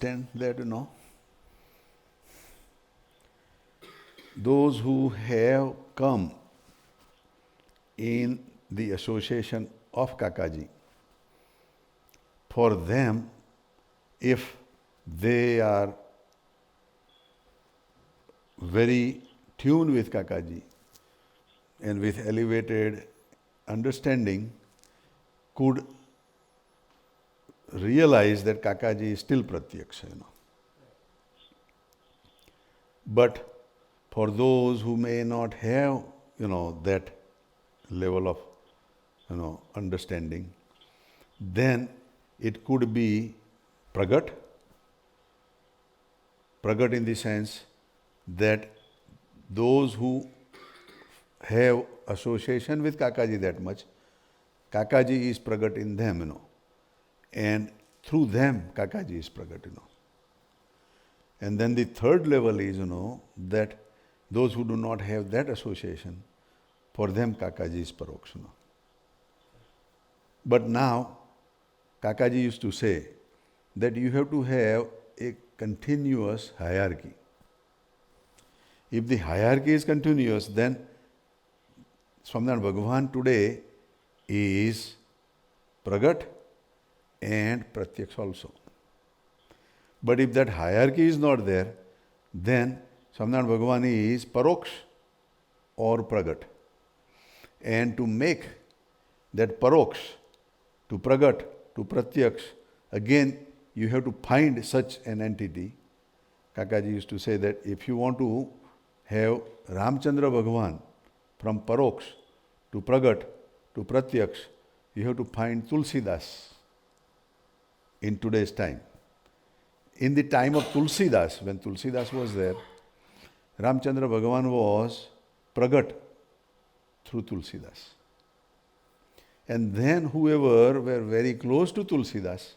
understand that, those who have come in the association of Kakaji, for them, if they are very tuned with Kakaji and with elevated understanding, could realize that Kakaji is still Pratyaksha, But for those who may not have, that level of, understanding, then it could be Pragat. Pragat in the sense that those who have association with Kakaji that much, Kakaji is Pragat in them, and through them Kakaji is Pragat, And then the third level is, that those who do not have that association, for them Kakaji is Paroksha. But now, Kakaji used to say that you have to have a continuous hierarchy. If the hierarchy is continuous, then Swaminarayan Bhagavan today is Pragat and Pratyaksh also. But if that hierarchy is not there, then Swaminarayan Bhagavan is Paroksh or Pragat. And to make that Paroksh to Pragat to Pratyaksh, again you have to find such an entity. Kakaji used to say that if you want to have Ramchandra Bhagavan from Paroksh to Pragat to Pratyaksh, you have to find Tulsidas in today's time. In the time of Tulsidas, when Tulsidas was there, Ramchandra Bhagavan was Pragat through Tulsidas. And then whoever were very close to Tulsidas,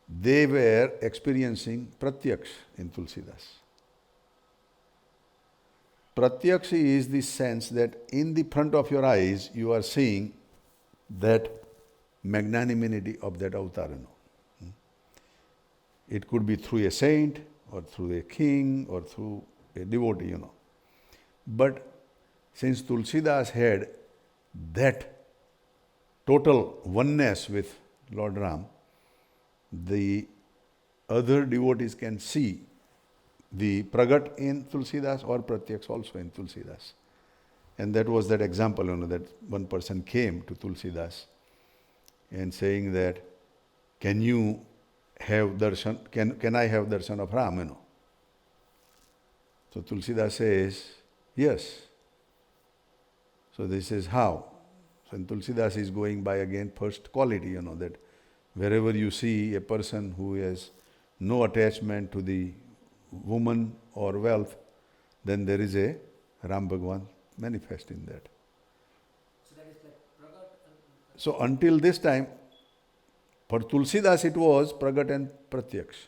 they were experiencing Pratyaksh in Tulsidas. Pratyaksh is the sense that in the front of your eyes you are seeing that magnanimity of that avatar. It could be through a saint or through a king or through a devotee, But since Tulsidas had that total oneness with Lord Ram, the other devotees can see the Pragat in Tulsidas or Pratyaksh also in Tulsidas. And that was that example, that one person came to Tulsidas and saying that, can you have darshan, can I have darshan of Ram, So Tulsidas says, yes. So this is how. So Tulsidas is going by again first quality, that wherever you see a person who has no attachment to the woman or wealth, then there is a Ram Bhagavan manifest in that. So that is like Pragat and... So until this time, for Tulsidas it was Pragat and Pratyaksh.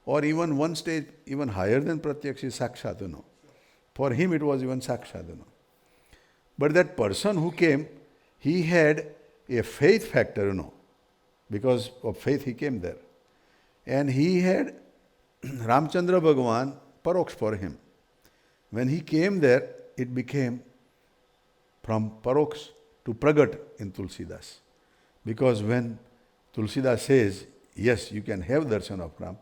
Or even one stage, even higher than Pratyaksh is Sakshat, Sure. For him it was even Sakshat, But that person who came, he had a faith factor, Because of faith he came there. And he had Ramchandra Bhagavan Paroksh for him. When he came there, it became from Paroksh to Pragat in Tulsidas. Because when Tulsidas says, yes, you can have darshan of Ram,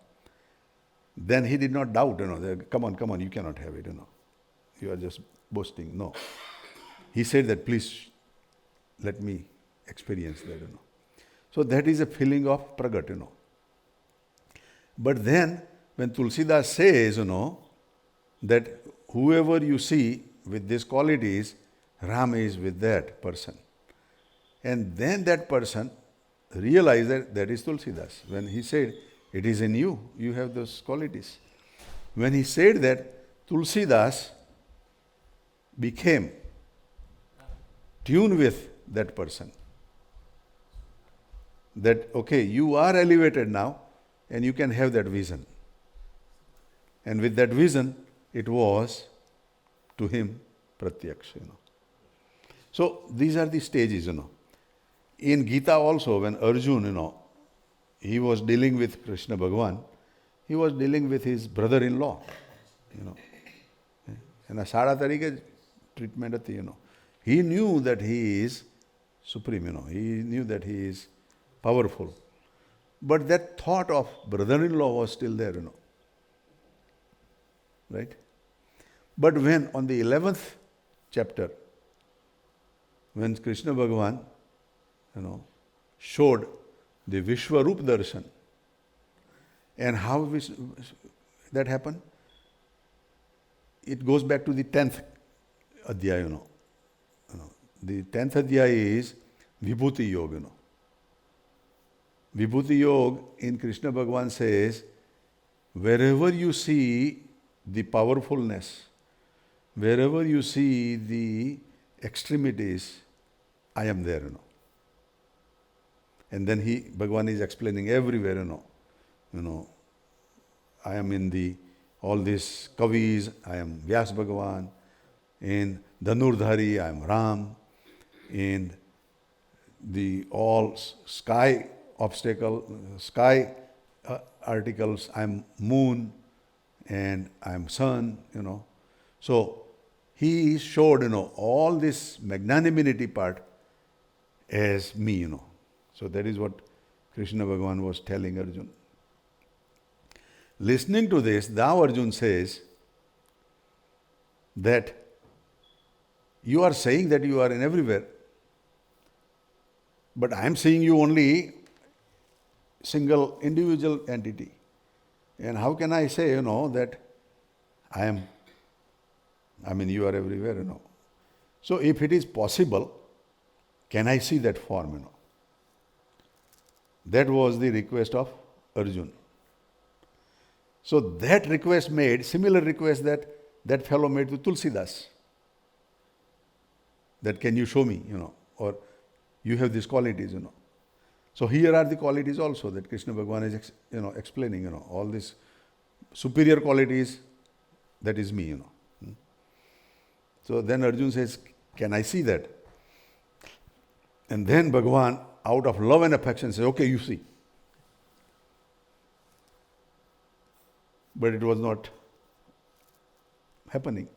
then he did not doubt, that, come on, you cannot have it, You are just boasting. No. He said that, please, let me experience that, So that is a feeling of Pragat, But then, when Tulsidas says, that whoever you see with these qualities, Ram is with that person. And then that person realized that that is Tulsidas. When he said, it is in you, you have those qualities. When he said that, Tulsidas became tuned with that person. That, okay, you are elevated now and you can have that vision. And with that vision, it was to him Pratyaksh, So these are the stages, In Gita also, when Arjun, he was dealing with Krishna Bhagwan, he was dealing with his brother-in-law, you know. એના શાળા તરીકે જ treatment હતી, you know. He knew that he is supreme, you know. He knew that he is powerful. But that thought of brother-in-law was still there, you know. Right? But when on the 11th chapter, when Krishna Bhagavan, you know, showed the Vishwarup Darshan, and how that happened, it goes back to the 10th adhyaya, you know. The 10th adhyaya is Vibhuti Yoga, you know. Vibhuti Yoga in Krishna Bhagavan says, wherever you see the powerfulness, wherever you see the extremities, I am there, you know. And then Bhagavan is explaining everywhere, you know. I am in all these kavis, I am Vyas Bhagavan. In Dhanurdhari, I am Ram. In all sky articles, I am Moon, and I am Sun, you know. So he showed, you know, all this magnanimity part as me, you know. So that is what Krishna Bhagavan was telling Arjuna. Listening to this, thou Arjuna says that you are saying that you are in everywhere, but I am seeing you only single individual entity. And how can I say, you know, that you are everywhere, you know. So if it is possible, can I see that form, you know? That was the request of Arjuna. So that request made, similar request that fellow made to Tulsidas. That can you show me, you know, or you have these qualities, you know. So here are the qualities also that Krishna Bhagavan is, you know, explaining, you know, all these superior qualities, that is me, you know. So then Arjuna says, can I see that? And then Bhagavan, out of love and affection, says, okay, you see. But it was not happening.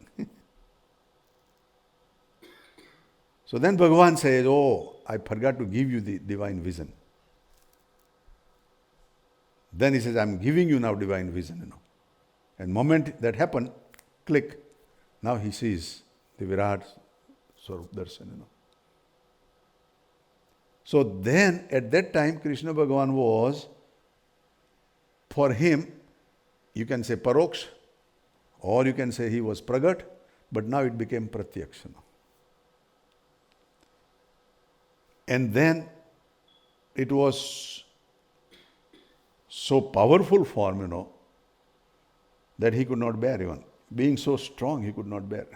So then Bhagavan says, oh, I forgot to give you the divine vision. Then he says, I'm giving you now divine vision, you know. And moment that happened, click, now he sees the Virat Swarup Darshan, you know. So then, at that time, Krishna Bhagavan was, for him, you can say Paroksh, or you can say he was Pragat, but now it became Pratyaksh. And then it was so powerful form, you know, that he could not bear even. Being so strong, he could not bear.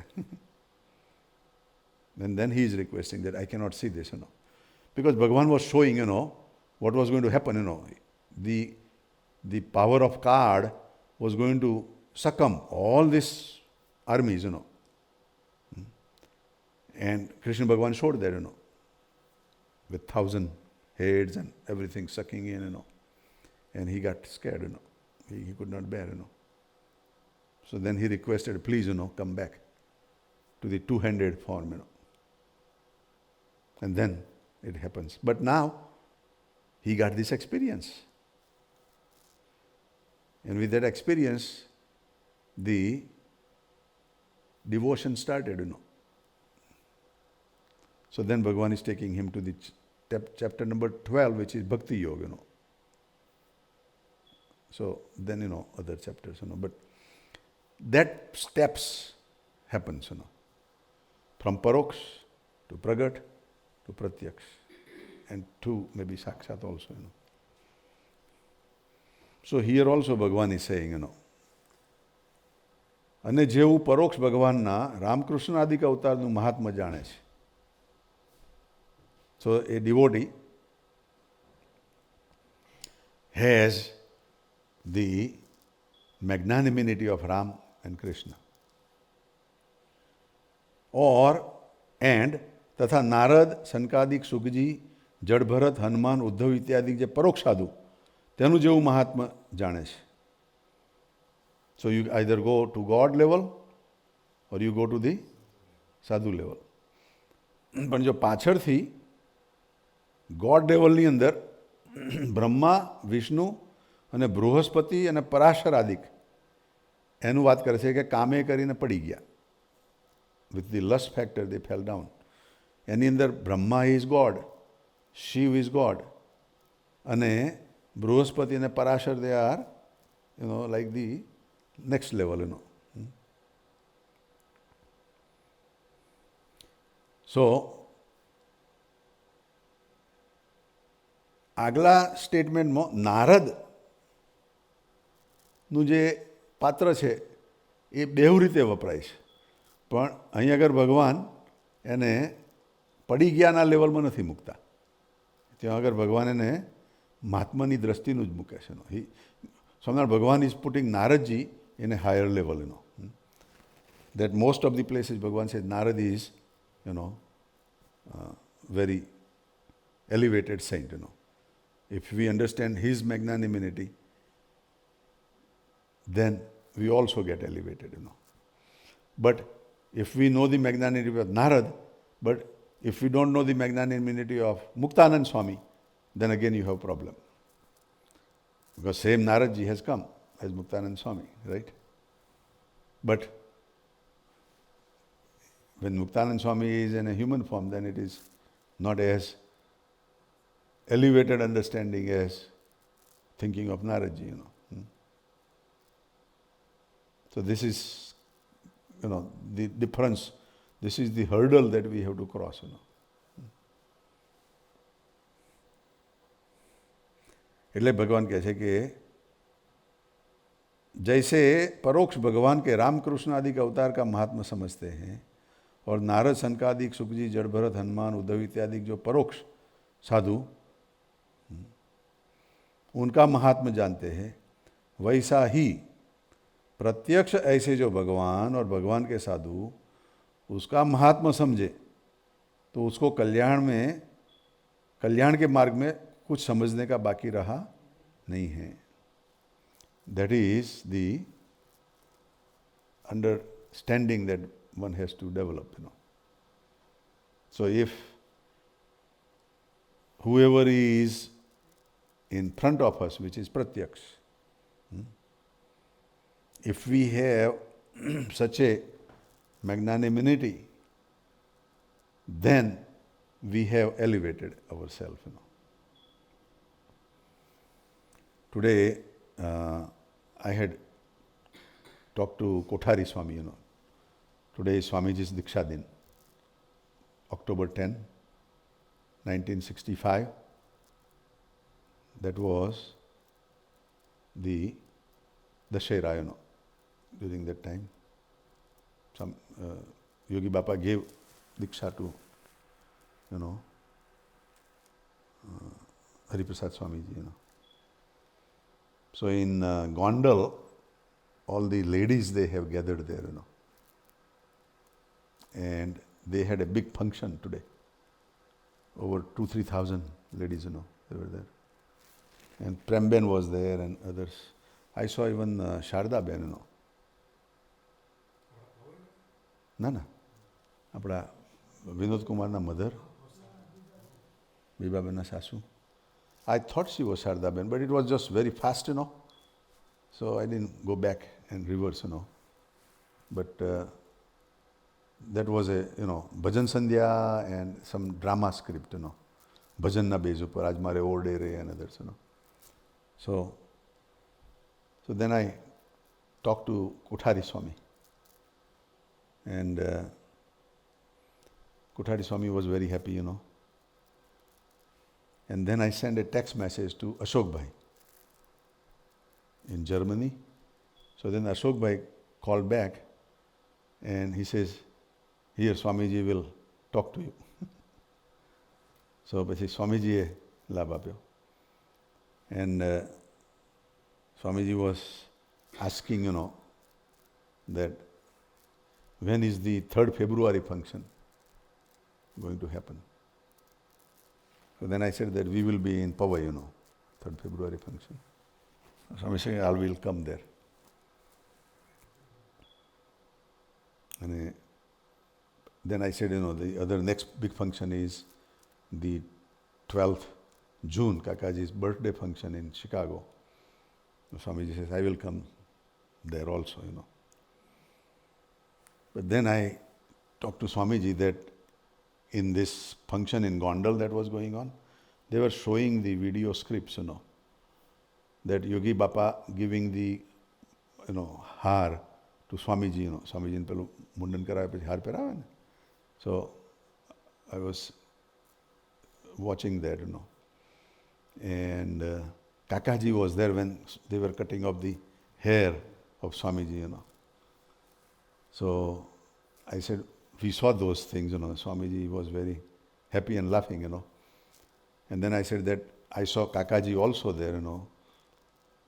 And then he is requesting that I cannot see this, you know. Because Bhagavan was showing, you know, what was going to happen, you know. The power of card was going to succumb all these armies, you know. And Krishna Bhagavan showed there, you know, with 1,000 heads and everything sucking in, you know. And he got scared, you know. He could not bear, you know. So then he requested, please, you know, come back to the two-handed form, you know. And then it happens. But now, he got this experience. And with that experience, the devotion started, you know. So then Bhagavan is taking him to the chapter number 12, which is Bhakti Yoga, you know. So then, you know, other chapters, you know. But that steps happens, you know. From Paroksh to Pragat to Pratyaksh. And to maybe Sakshat also, you know. So here also Bhagavan is saying, you know, અને જેવું પરોક્ષ ભગવાનના રામકૃષ્ણ આદિક અવતારનું મહાત્મ્ય જાણે છે. So a devotee has the magnanimity of Ram and Krishna. And તથા નારદ, સનકાદિક, સુખજી, જડભરત, હનુમાન, ઉદ્ધવ ઇત્યાદિ જે પરોક્ષ સાધુ તેનું જેવું મહાત્મા જાણે છે. So you either go to God level or you go to the સાધુ લેવલ. પણ જો પાછળથી ગોડ લેવલની અંદર બ્રહ્મા, વિષ્ણુ અને બૃહસ્પતિ અને પરાશર આદિક એનું વાત કરે છે કે કામે કરીને પડી ગયા. With the lust factor they fell down. એની અંદર Brahma is god, Shiva is god, અને બૃહસ્પતિ અને Parashar they are like the next level so આગલા સ્ટેટમેન્ટમાં નારદનું જે પાત્ર છે એ બેવ રીતે વપરાય છે, પણ અહીં આગળ ભગવાન એને પડી ગયાના લેવલમાં નથી મૂકતા. ત્યાં આગળ ભગવાન એને મહાત્માની દ્રષ્ટિનું જ મૂકે છે. સ્વામિનારાયણ ભગવાન is putting Naradji in a higher level, that most of the places Bhagavan says Narad is, very elevated saint, If we understand his magnanimity, then we also get elevated, But if we know the magnanimity of Narad, but if we don't know the magnanimity of Muktanand Swami, then again you have a problem. Because same Naradji has come as Muktanand Swami, right? But when Muktanand Swami is in a human form, then it is not as elevated understanding as thinking of Naradji, So this is, the difference. This is the hurdle that we have to cross, એટલે ભગવાન કહે છે કે जैसे परोक्ष भगवान के रामकृष्ण आदि के अवतार का महात्मा समझते हैं और नारद सनकादिक सुखजी जड़ भरत हनुमान उद्धव इत्यादि जो परोक्ष साधु उनका महात्मा जानते हैं, वैसा ही प्रत्यक्ष ऐसे जो भगवान और भगवान के साधु उसका महात्मा समझे तो उसको कल्याण के मार्ग में कुछ समझने का बाकी रहा नहीं है. That is the understanding that one has to develop, So if whoever is in front of us, which is pratyaksh, if we have such a magnanimity, then we have elevated ourselves, Today, I had talked to Kothari Swami, Today is Swamiji's Diksha Din, October 10, 1965. That was the Dashera, during that time. Some Yogi Bapa gave Diksha to, Hariprasad Swamiji, So in Gondal, all the ladies, they have gathered there, And they had a big function today. Over 2,000-3,000 ladies, they were there. And Premben was there and others. I saw even Sharda Ben, ના આપણા Vinod કુમારના mother બીબાબેનના સાસુ. I thought she was Shardaben, but it was just very fast, So I didn't go back and reverse, But that was a, Bhajan Sandhya and some drama script, Bhajan na base upar, Aaj mare Ode Re and others, So then I talked to Kothari Swami. And Kothari Swami was very happy, And then I sent a text message to Ashok Bhai in Germany. So then Ashok Bhai called back and he says, here Swamiji will talk to you. So પછી સ્વામીજીએ લાભ આપ્યો. And Swamiji was asking, that when is the 3rd February function going to happen? So then I said that we will be in Powai, 3rd February function. Swami said, I will come there. And then I said, the other next big function is the 12th June, Kakaji's birthday function in Chicago. Swamiji says, I will come there also, But then I talked to Swamiji that in this function in Gondal that was going on, they were showing the video scripts, that Yogi Bapa giving the, har to Swamiji, Swamiji પેલું મુંડન કરાવે પછી હાર પહેરાવે ને. So I was watching that, And Kakaji was there when they were cutting off the hair of Swamiji, So I said, we saw those things, Swamiji was very happy and laughing, And then I said that I saw Kakaji also there,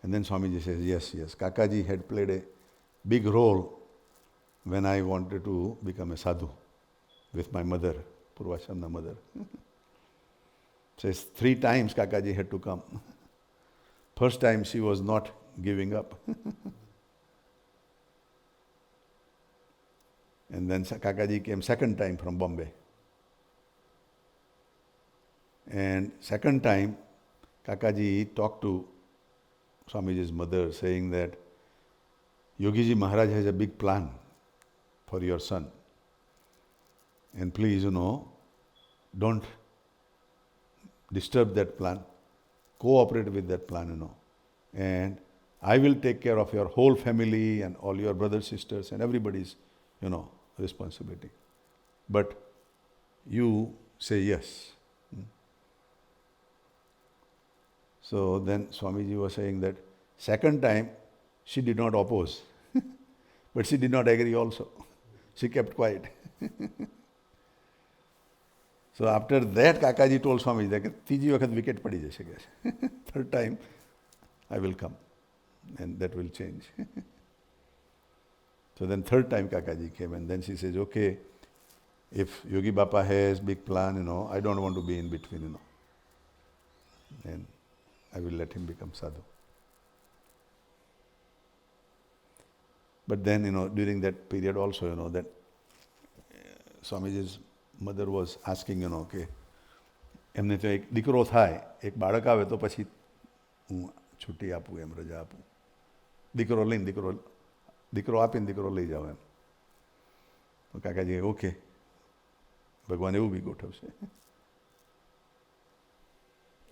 And then Swamiji says, yes, Kakaji had played a big role when I wanted to become a sadhu with my mother, Purvachanam's mother. Says 3 times Kakaji had to come. First time she was not giving up. And then Kakaji came second time from Bombay. And second time, Kakaji talked to Swamiji's mother saying that Yogiji Maharaj has a big plan for your son. And please, don't disturb that plan. Cooperate with that plan, And I will take care of your whole family and all your brothers, sisters and everybody's, responsibility. But you say yes. So then Swamiji was saying that second time she did not oppose. But she did not agree also. She kept quiet. So after that, Kakaji told Swamiji that ત્રીજી વખત wicket પડી જશે કે third time I will come and that will change. So then third time Kakaji came and then she says, okay, if Yogi Bapa has big plan, I don't want to be in between, And I will let him become sadhu. But then, during that period also, that Swamiji's mother was asking, કે એમને તો એક દીકરો થાય, એક બાળક આવે તો પછી હું છૂટી આપું એમ રજા આપું. દીકરો લઈને દીકરો આપીને દીકરો લઈ જાવ એમ. તો કાકાજી ઓકે, ભગવાન એવું બી ગોઠવશે.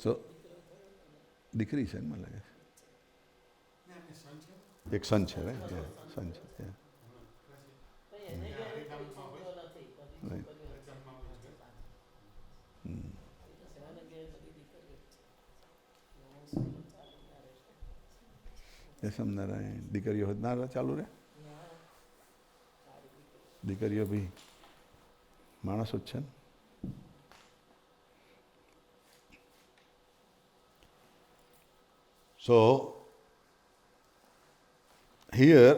સો દીકરી છે ને મને લાગે છે. એક સન છે, સન છે. Right. નારાયણ દીકરીઓ ના ચાલુ રહે, દીકરીઓ બી માણસો જ છે ને. So here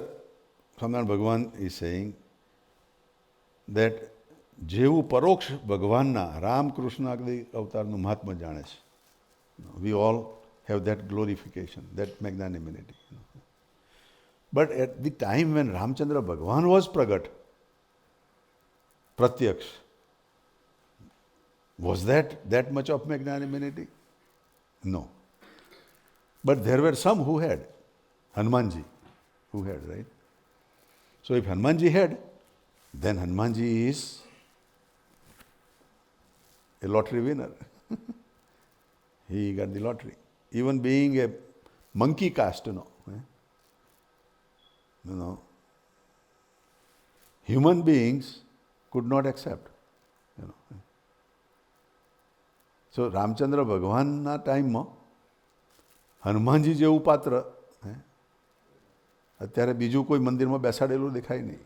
Swaminarayan Bhagavan is saying that જેવું પરોક્ષ ભગવાનના રામકૃષ્ણ અવતારનું મહાત્મા જાણે છે. We all have that glorification, that magnanimity. But at the time when Ramchandra Bhagavan was pragat, pratyaksh, was that much of magnanimity? No. But there were some who had. Hanumanji, who had, right? So if Hanumanji had, then Hanumanji is a lottery winner. He got the lottery. Even being a monkey caste, human beings could not accept. So Ramchandra Bhagavanના ટાઈમમાં હનુમાનજી જેવું પાત્ર અત્યારે બીજું કોઈ મંદિરમાં બેસાડેલું દેખાય નહીં.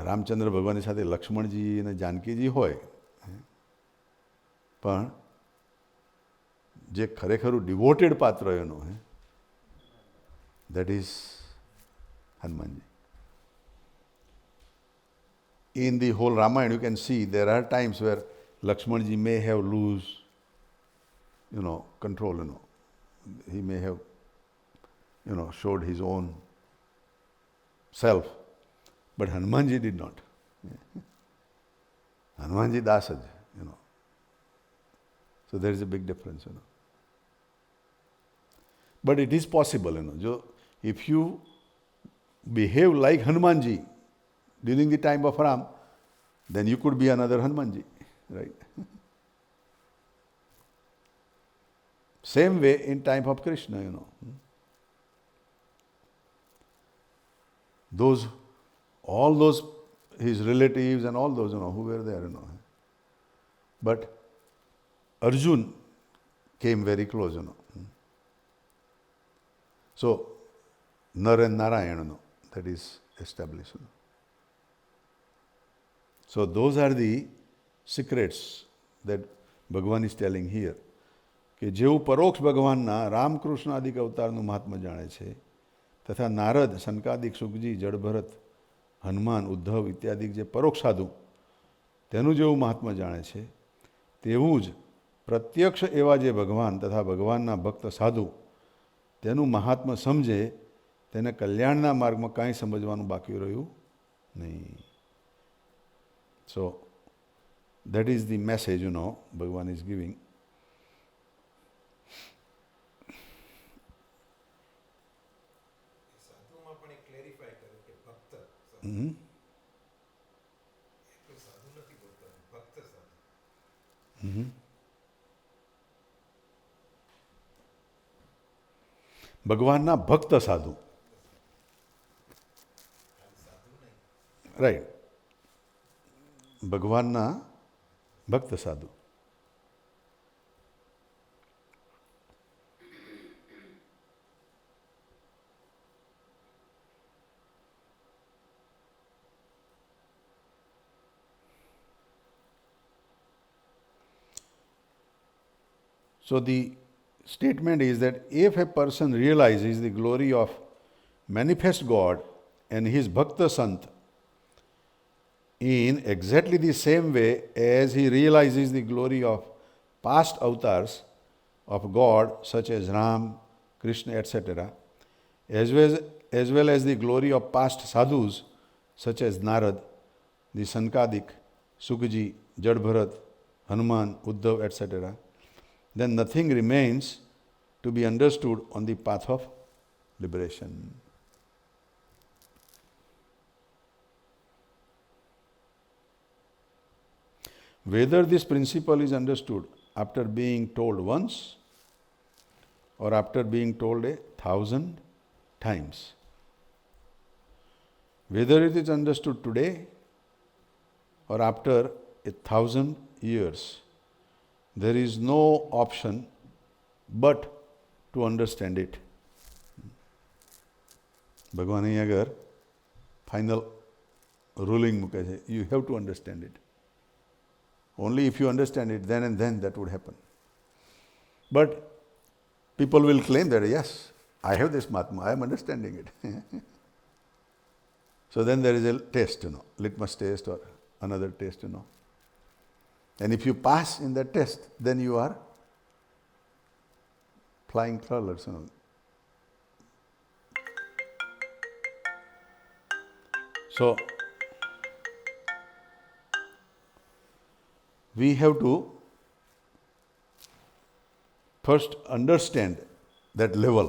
રામચંદ્ર ભગવાનની સાથે લક્ષ્મણજી અને જાનકીજી હોય, પણ જે ખરેખરું ડિવોટેડ પાત્ર એનું that is Hanumanji. In the whole Ramayana you can see there are times where Lakshmanji may have lose control, He may have, showed his own self, but Hanumanji did not. Hanumanji dasaj, So there is a big difference, But it is possible, if you behave like Hanumanji during the time of Ram, then you could be another Hanumanji, right? Same way in time of Krishna, all those, his relatives and all those, who were there, But Arjun came very close, So, Nar and Narayan, that is established. So, those are the secrets that Bhagavan is telling here. કે જેવું પરોક્ષ ભગવાનના રામકૃષ્ણ આદિક અવતારનું મહાત્મ્ય જાણે છે તથા નારદ સનકાદિક સુખજી જડભરત હનુમાન ઉદ્ધવ ઇત્યાદિક જે પરોક્ષ સાધુ તેનું જેવું મહાત્મ્ય જાણે છે તેવું જ પ્રત્યક્ષ એવા જે ભગવાન તથા ભગવાનના ભક્ત સાધુ તેનું મહાત્મ્ય સમજે તેને કલ્યાણના માર્ગમાં કાંઈ સમજવાનું બાકી રહ્યું નહીં. So that is the message ભગવાન ઇઝ ગિવિંગ. ભગવાનના ભક્ત સાધુ, રાઈટ, ભગવાનના ભક્ત સાધુ. So the statement is that if a person realizes the glory of manifest God and his Bhakta Sant in exactly the same way as he realizes the glory of past avatars of God such as Ram, Krishna, etc., as well as the glory of past sadhus such as Narad, the Sankadik, Sukji, Jadbharat, Hanuman, Uddhav, etc., then nothing remains to be understood on the path of liberation. Whether this principle is understood after being told once or after being told 1,000 times, whether it is understood today or after 1,000 years, there is no option but to understand it. ભગવાન અહીં આગળ final ruling મૂકે છે. You have to understand it. Only if you understand it, then and then that would happen. But people will claim that, yes, I have this Mahatma, I am understanding it. So then there is a test, litmus test or another test, And if you pass in that test, then you are flying colors. So we have to first understand that level,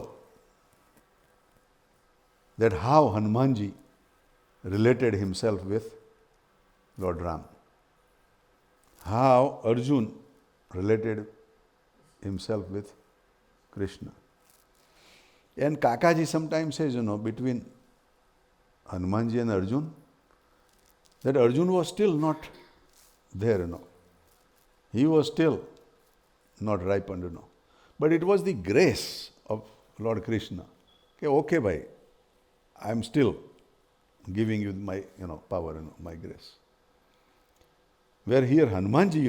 that how Hanumanji related himself with Lord Ram, how Arjun related himself with Krishna. And Kakaji sometimes says, between Hanumanji and Arjun, that Arjun was still not there, He was still not ripened, But it was the grace of Lord Krishna. Okay, bhai, I am still giving you my, power, my grace. Where here Hanumanji,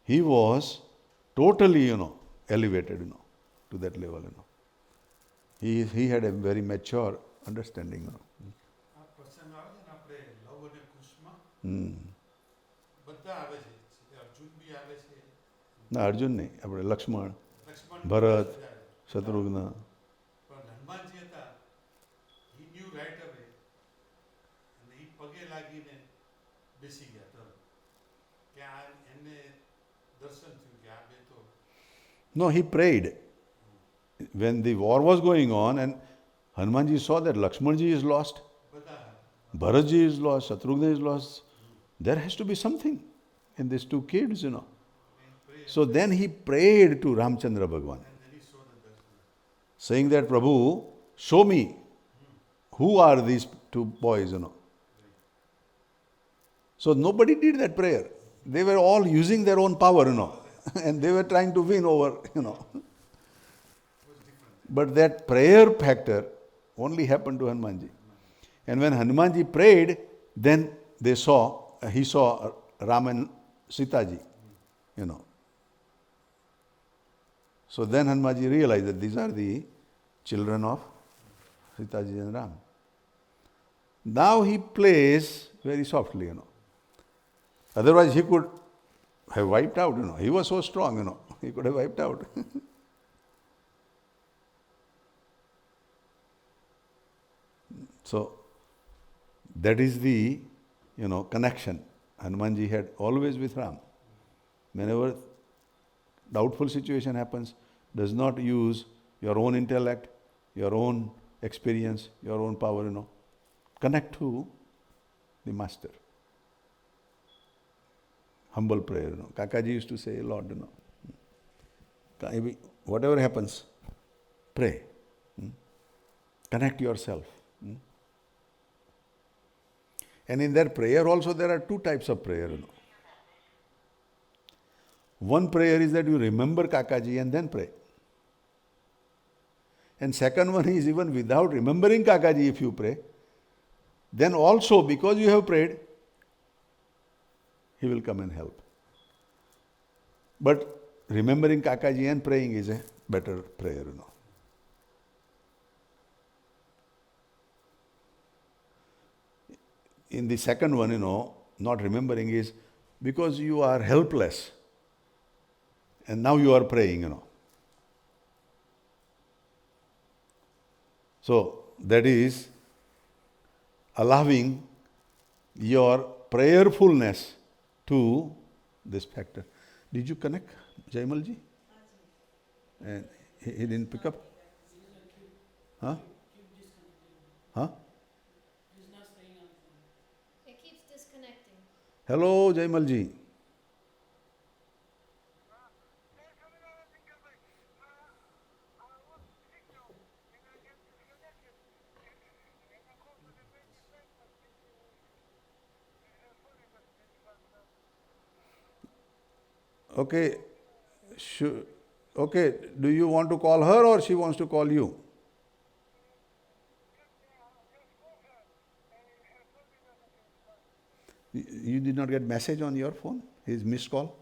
he was totally, elevated, to that level, He had a very mature understanding, આ પ્રસંગ આવે છે ને આપણે લવ અને કુશમાં બધા આવે છે અર્જુન બી આવે છે ના અર્જુન નહીં, આપણે લક્ષ્મણ, લક્ષ્મણ ભરત, બધા. શત્રુઘ્ન. પણ હનુમાનજી હતા, he knew right away, અને એ પગે લાગીને બેસી ગયા તરત, કે આ એમને દર્શન થયું કે આ બે તો No, he prayed. When the war was going on and Hanumanji saw that Lakshmanji is lost, બધા Bharatji is lost, Shatrugna is lost, there has to be something in these two kids, you know. pray, So then he prayed to Ramchandra Bhagwan, and then he saw the darshan. saying that, Prabhu, show me who are these two boys, you know. So nobody did that prayer. They were all using their own power, you know, and they were trying to win over, you know. But that prayer factor only happened to Hanumanji. And when Hanumanji prayed, then he saw Ram and Sitaji, you know. So then Hanumanji realized that these are the children of Sitaji and Ram. Now he plays very softly, you know. Otherwise he could have wiped out, you know. He was so strong, you know. He could have wiped out. So that is the, you know, connection Hanumanji had always with Ram. Whenever doubtful situation happens, does not use your own intellect, your own experience, your own power, you know. Connect to the master. Humble prayer, you know. Kakaji used to say a lot, you know. Whatever happens, pray. Connect yourself. And in that prayer also there are two types of prayer, you know. One prayer is that you remember Kakaji and then pray. And second one is even without remembering Kakaji, if you pray, then also because you have prayed, he will come and help. But remembering Kakaji and praying is a better prayer, you know. In the second one, you know, not remembering is because you are helpless and now you are praying, you know. So that is allowing your prayerfulness to this factor. Did you connect, Jaimalji? And he didn't pick up? Huh? Huh? It keeps disconnecting. Hello, Jaimalji. Okay. Okay. Do you want to call her or she wants to call you? You did not get message on your phone? His missed call?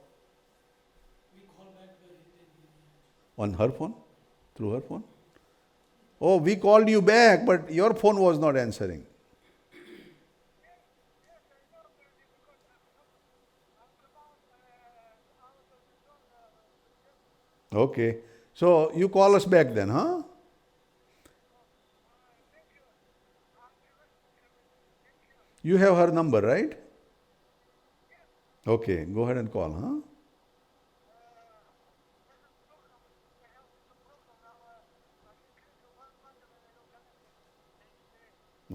We call back where he did. On her phone? Through her phone? Oh, we called you back, but your phone was not answering. Okay. So you call us back then, huh? You have her number, right? Okay, go ahead and call, huh?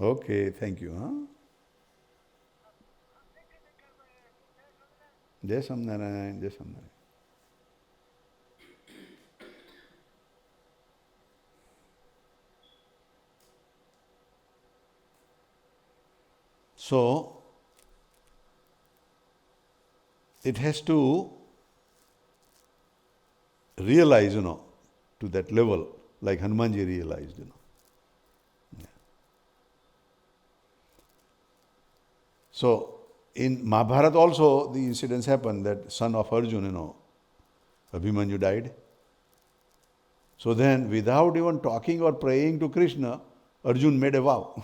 Okay, thank you, huh? Jai Samnarayan, Jai Samnarayan. So, it has to realize, you know, to that level, like Hanumanji realized, you know. Yeah. So, in Mahabharata also, the incidents happen that son of Arjuna, you know, Abhimanyu died. So then, without even talking or praying to Krishna, Arjuna made a vow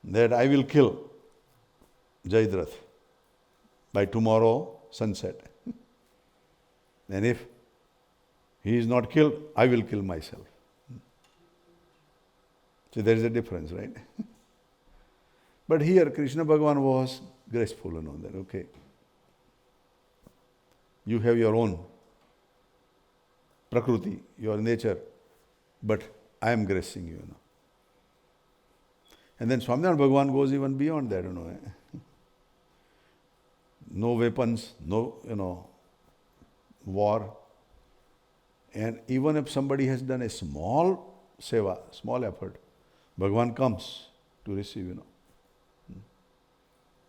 that I will kill Jayadratha by tomorrow sunset. And if he is not killed, I will kill myself. So there is a difference, right? But here Krishna Bhagavan was graceful, that okay, you have your own Prakriti, your nature, but I am gracing you, And then Swaminarayan Bhagavan goes even beyond that, No weapons, no, war. And even if somebody has done a small seva, small effort, Bhagavan comes to receive,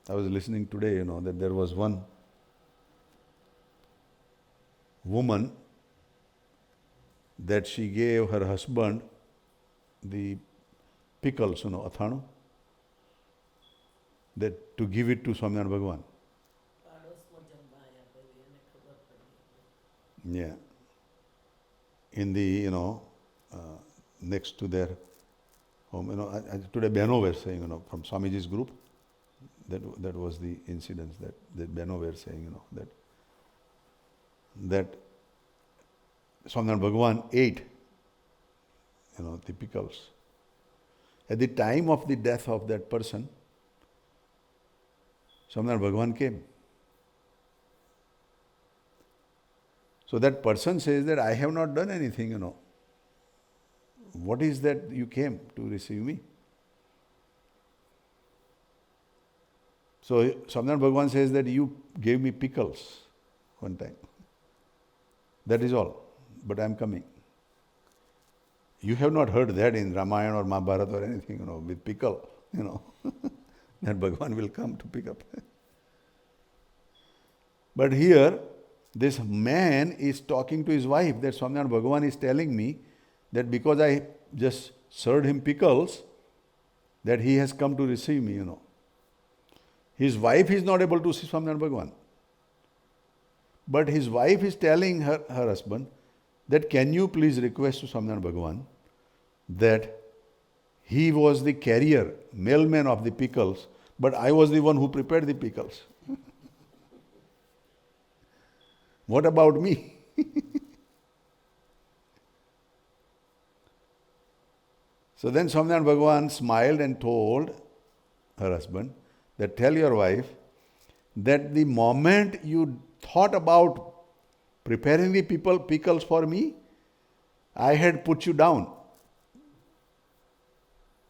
I was listening today, that there was one woman that she gave her husband the pickles, athanu, that to give it to Swaminarayan Bhagavan. Yeah. In the, next to their home, today Beno were saying, from Swamiji's group, that was the incident that Beno were saying, that Swaminarayan Bhagavan ate, the pickles. At the time of the death of that person, Swaminarayan Bhagavan came. So that person says that I have not done anything, What is that you came to receive me? So Swaminarayan Bhagavan says that you gave me pickles one time. That is all. But I am coming. You have not heard that in Ramayana or Mahabharata or anything, with pickle, that Bhagavan will come to pick up. But here, this man is talking to his wife that Swaminarayan Bhagavan is telling me that because I just served him pickles, that he has come to receive me, His wife is not able to see Swaminarayan Bhagavan. But his wife is telling her husband that can you please request to Swaminarayan Bhagavan that he was the carrier, mailman of the pickles, but I was the one who prepared the pickles. What about me? So then Swaminarayan Bhagavan smiled and told her husband that tell your wife that the moment you thought about preparing the pickles for me, I had put you down.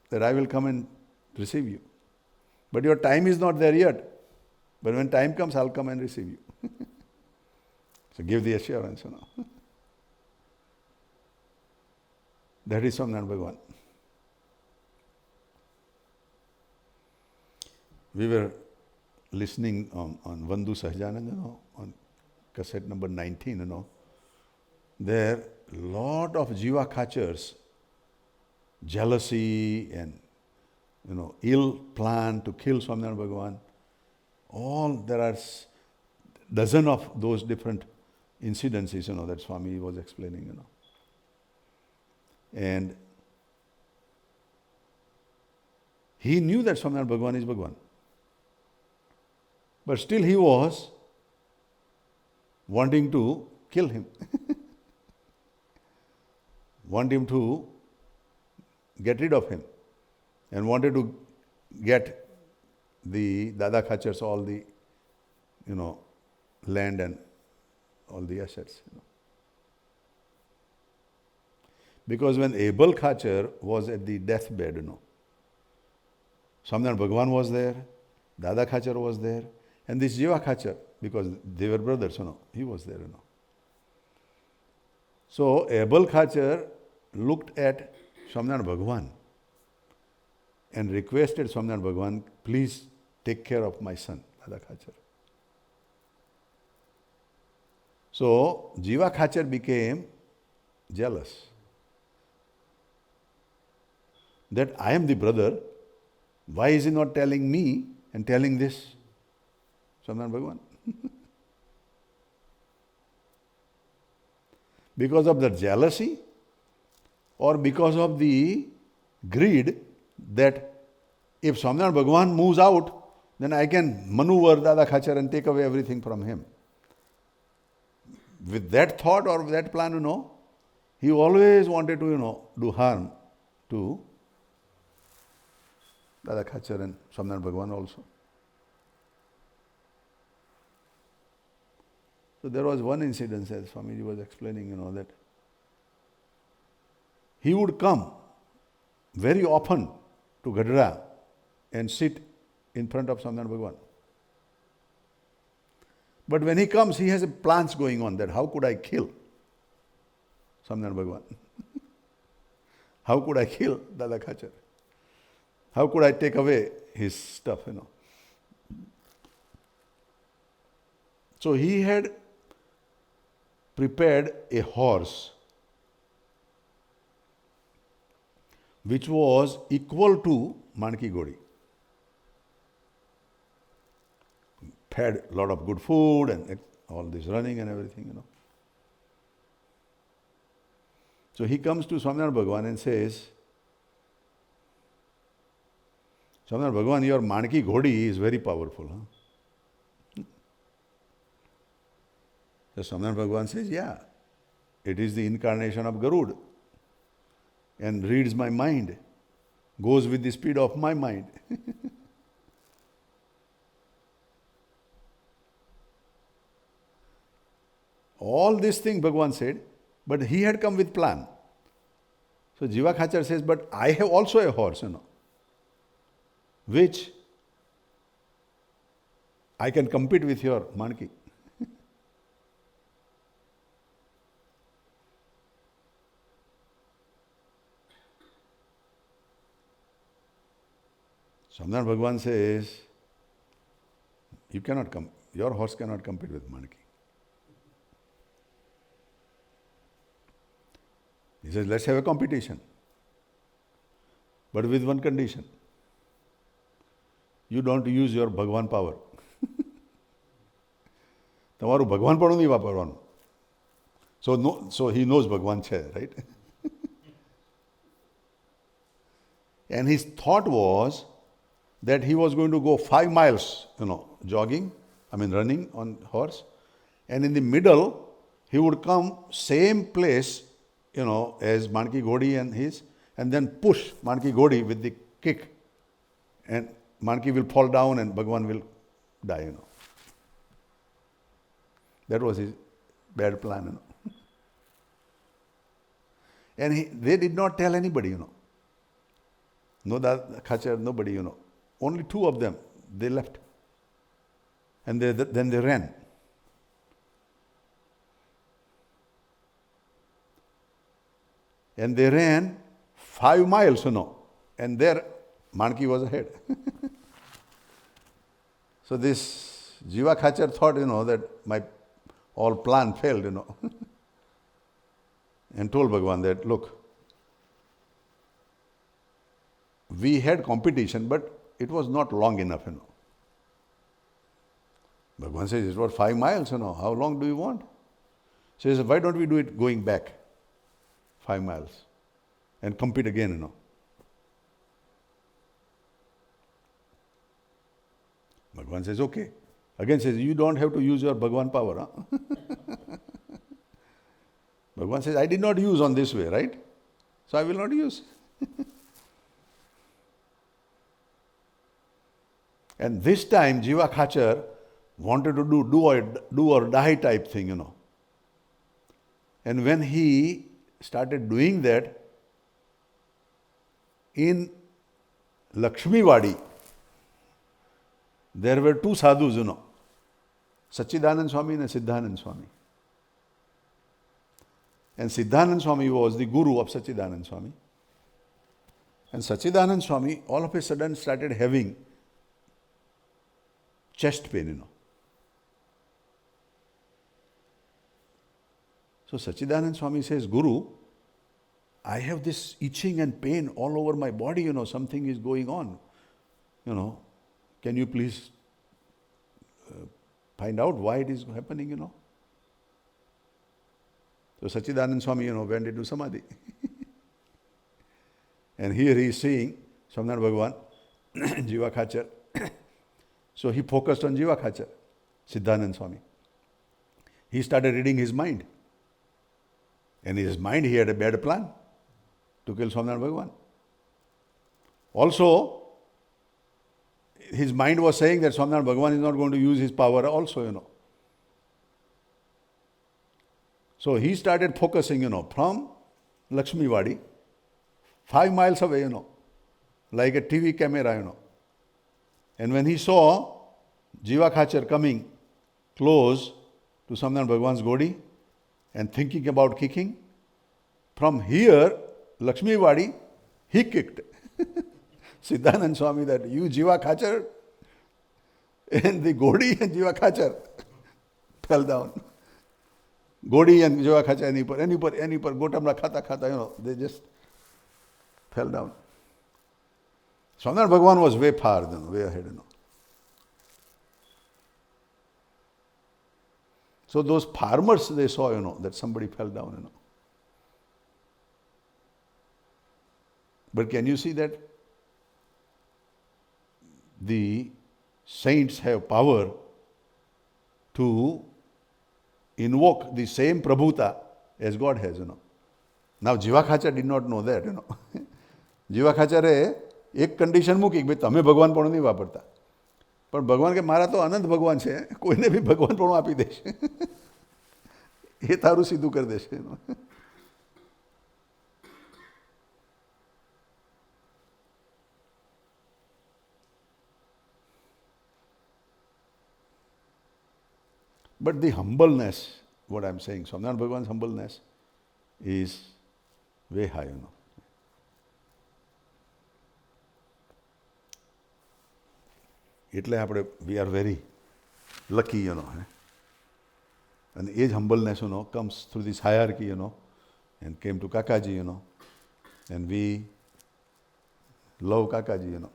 That I will come and receive you. But your time is not there yet. But when time comes, I'll come and receive you. So give the assurance, That is Swaminarayan Bhagavan. We were listening on Vandu Sahajananda, on cassette number 19, There lot of jiva khachars, jealousy and ill plan to kill Swaminarayan Bhagavan. There are dozen of those different incidences, that Swami was explaining, And he knew that Swaminarayan Bhagavan is Bhagavan. But still he was wanting to kill him. Want him to get rid of him. And wanted to get the Dada Khachars, all the, land and all the assets. Because when Abel Khachar was at the deathbed, Swaminarayan Bhagavan was there, Dada Khachar was there, and this Jiva Khachar, because they were brothers, he was there, So Abel Khachar looked at Swaminarayan Bhagavan and requested Swaminarayan Bhagavan, please take care of my son, Dada Khachar. So Jiva Khachar became jealous. That I am the brother, why is he not telling me and telling this Swaminarayan Bhagavan? Because of the jealousy or because of the greed that if Swaminarayan Bhagavan moves out, then I can maneuver Dada Khachar and take away everything from him. with that thought or that plan, he always wanted to, do harm to Dada Khachar and Swaminarayan Bhagwan also. So there was one incident, as Swamiji was explaining, that he would come very often to Ghadhada and sit in front of Swaminarayan Bhagwan. But when he comes, he has plans going on that how could I kill Swaminarayan Bhagwan? How could I kill Dada Khachar? How could I take away his stuff, So he had prepared a horse which was equal to Manki Godi. Had a lot of good food and all this running and everything, So he comes to Swaminarayan Bhagwan and says, Swaminarayan Bhagwan, your Manki Ghodi is very powerful. So Swaminarayan Bhagwan says, yeah, it is the incarnation of Garud and reads my mind, goes with the speed of my mind. All this thing Bhagwan said, but he had come with plan. So Jiva Khachar says, but I have also a horse, which I can compete with your Manki. Swaminarayan Bhagwan says, you cannot come, your horse cannot compete with Manki. He says, let's have a competition. But with one condition. You don't use your Bhagwan power. તમારું ભગવાન પણ નહીં વાપરવાનું. So he knows Bhagwan છે, right? And his thought was that he was going to go 5 miles, jogging, running on horse. And in the middle, he would come same place, as Manki Ghodi and then push Manki Ghodi with the kick. And Manki will fall down and Bhagwan will die, That was his bad plan, And they did not tell anybody, No Dada Khachar, nobody, Only 2 of them, they left. And then they ran. And they ran 5 miles, and there Manki was ahead. So this Jiva Khachar thought, that my all plan failed, and told Bhagwan that, look, we had competition, but it was not long enough, Bhagwan says, it was 5 miles, how long do you want? He says, why don't we do it going back 5 miles and compete again, Bhagwan says, okay. Again says, you don't have to use your Bhagwan power. Bhagwan says, I did not use on this way, right? So I will not use. And this time, Jiva Khachar wanted to do or die type thing, And when he started doing that, in Lakshmiwadi, there were 2 sadhus, Sachidanand Swami and Siddhanand Swami. And Siddhanand Swami was the guru of Sachidanand Swami. And Sachidanand Swami all of a sudden started having chest pain, So Sachidanand Swami says, Guru, I have this itching and pain all over my body, something is going on. Can you please find out why it is happening, So Sachidanand Swami, went into Samadhi. And here he is seeing Swaminarayan Bhagwan, Jiva Khachar. So he focused on Jiva Khachar, Siddhanand Swami. he started reading his mind. And in his mind, he had a bad plan to kill Swaminarayan Bhagavan. Also, his mind was saying that Swaminarayan Bhagavan is not going to use his power also. So he started focusing, from Lakshmi Wadi, 5 miles away, like a TV camera. And when he saw Jiva Khachar coming close to Swaminarayan Bhagavan's Godi and thinking about kicking, from here, Lakshmi Wadi, he kicked. Siddhanand Swami that you Jiva Khachar, and the Godi and Jiva Khachar fell down. Godi and Jiva Khachar, any per, Gotamra khata, they just fell down. Swaminarayan Bhagavan was way far, way ahead, So those farmers, they saw, that somebody fell down, But can you see that the saints have power to invoke the same Prabhuta as God has, Now Jiva Khachar did not know that, Jiva Khachare એક condition મૂકી કે ભાઈ તમે ભગવાન પણ નહીં વાપરતા. પણ ભગવાન કે મારા તો અનંત ભગવાન છે, કોઈને બી ભગવાન પણ આપી દેશે, એ તારું સીધું કરી દેશે. But the humbleness, what I'm saying, Swaminarayan Bhagavan's humbleness is way high, એટલે આપણે we are very lucky, And age humbleness, comes through this hierarchy, and came to Kakaji, And we love Kakaji,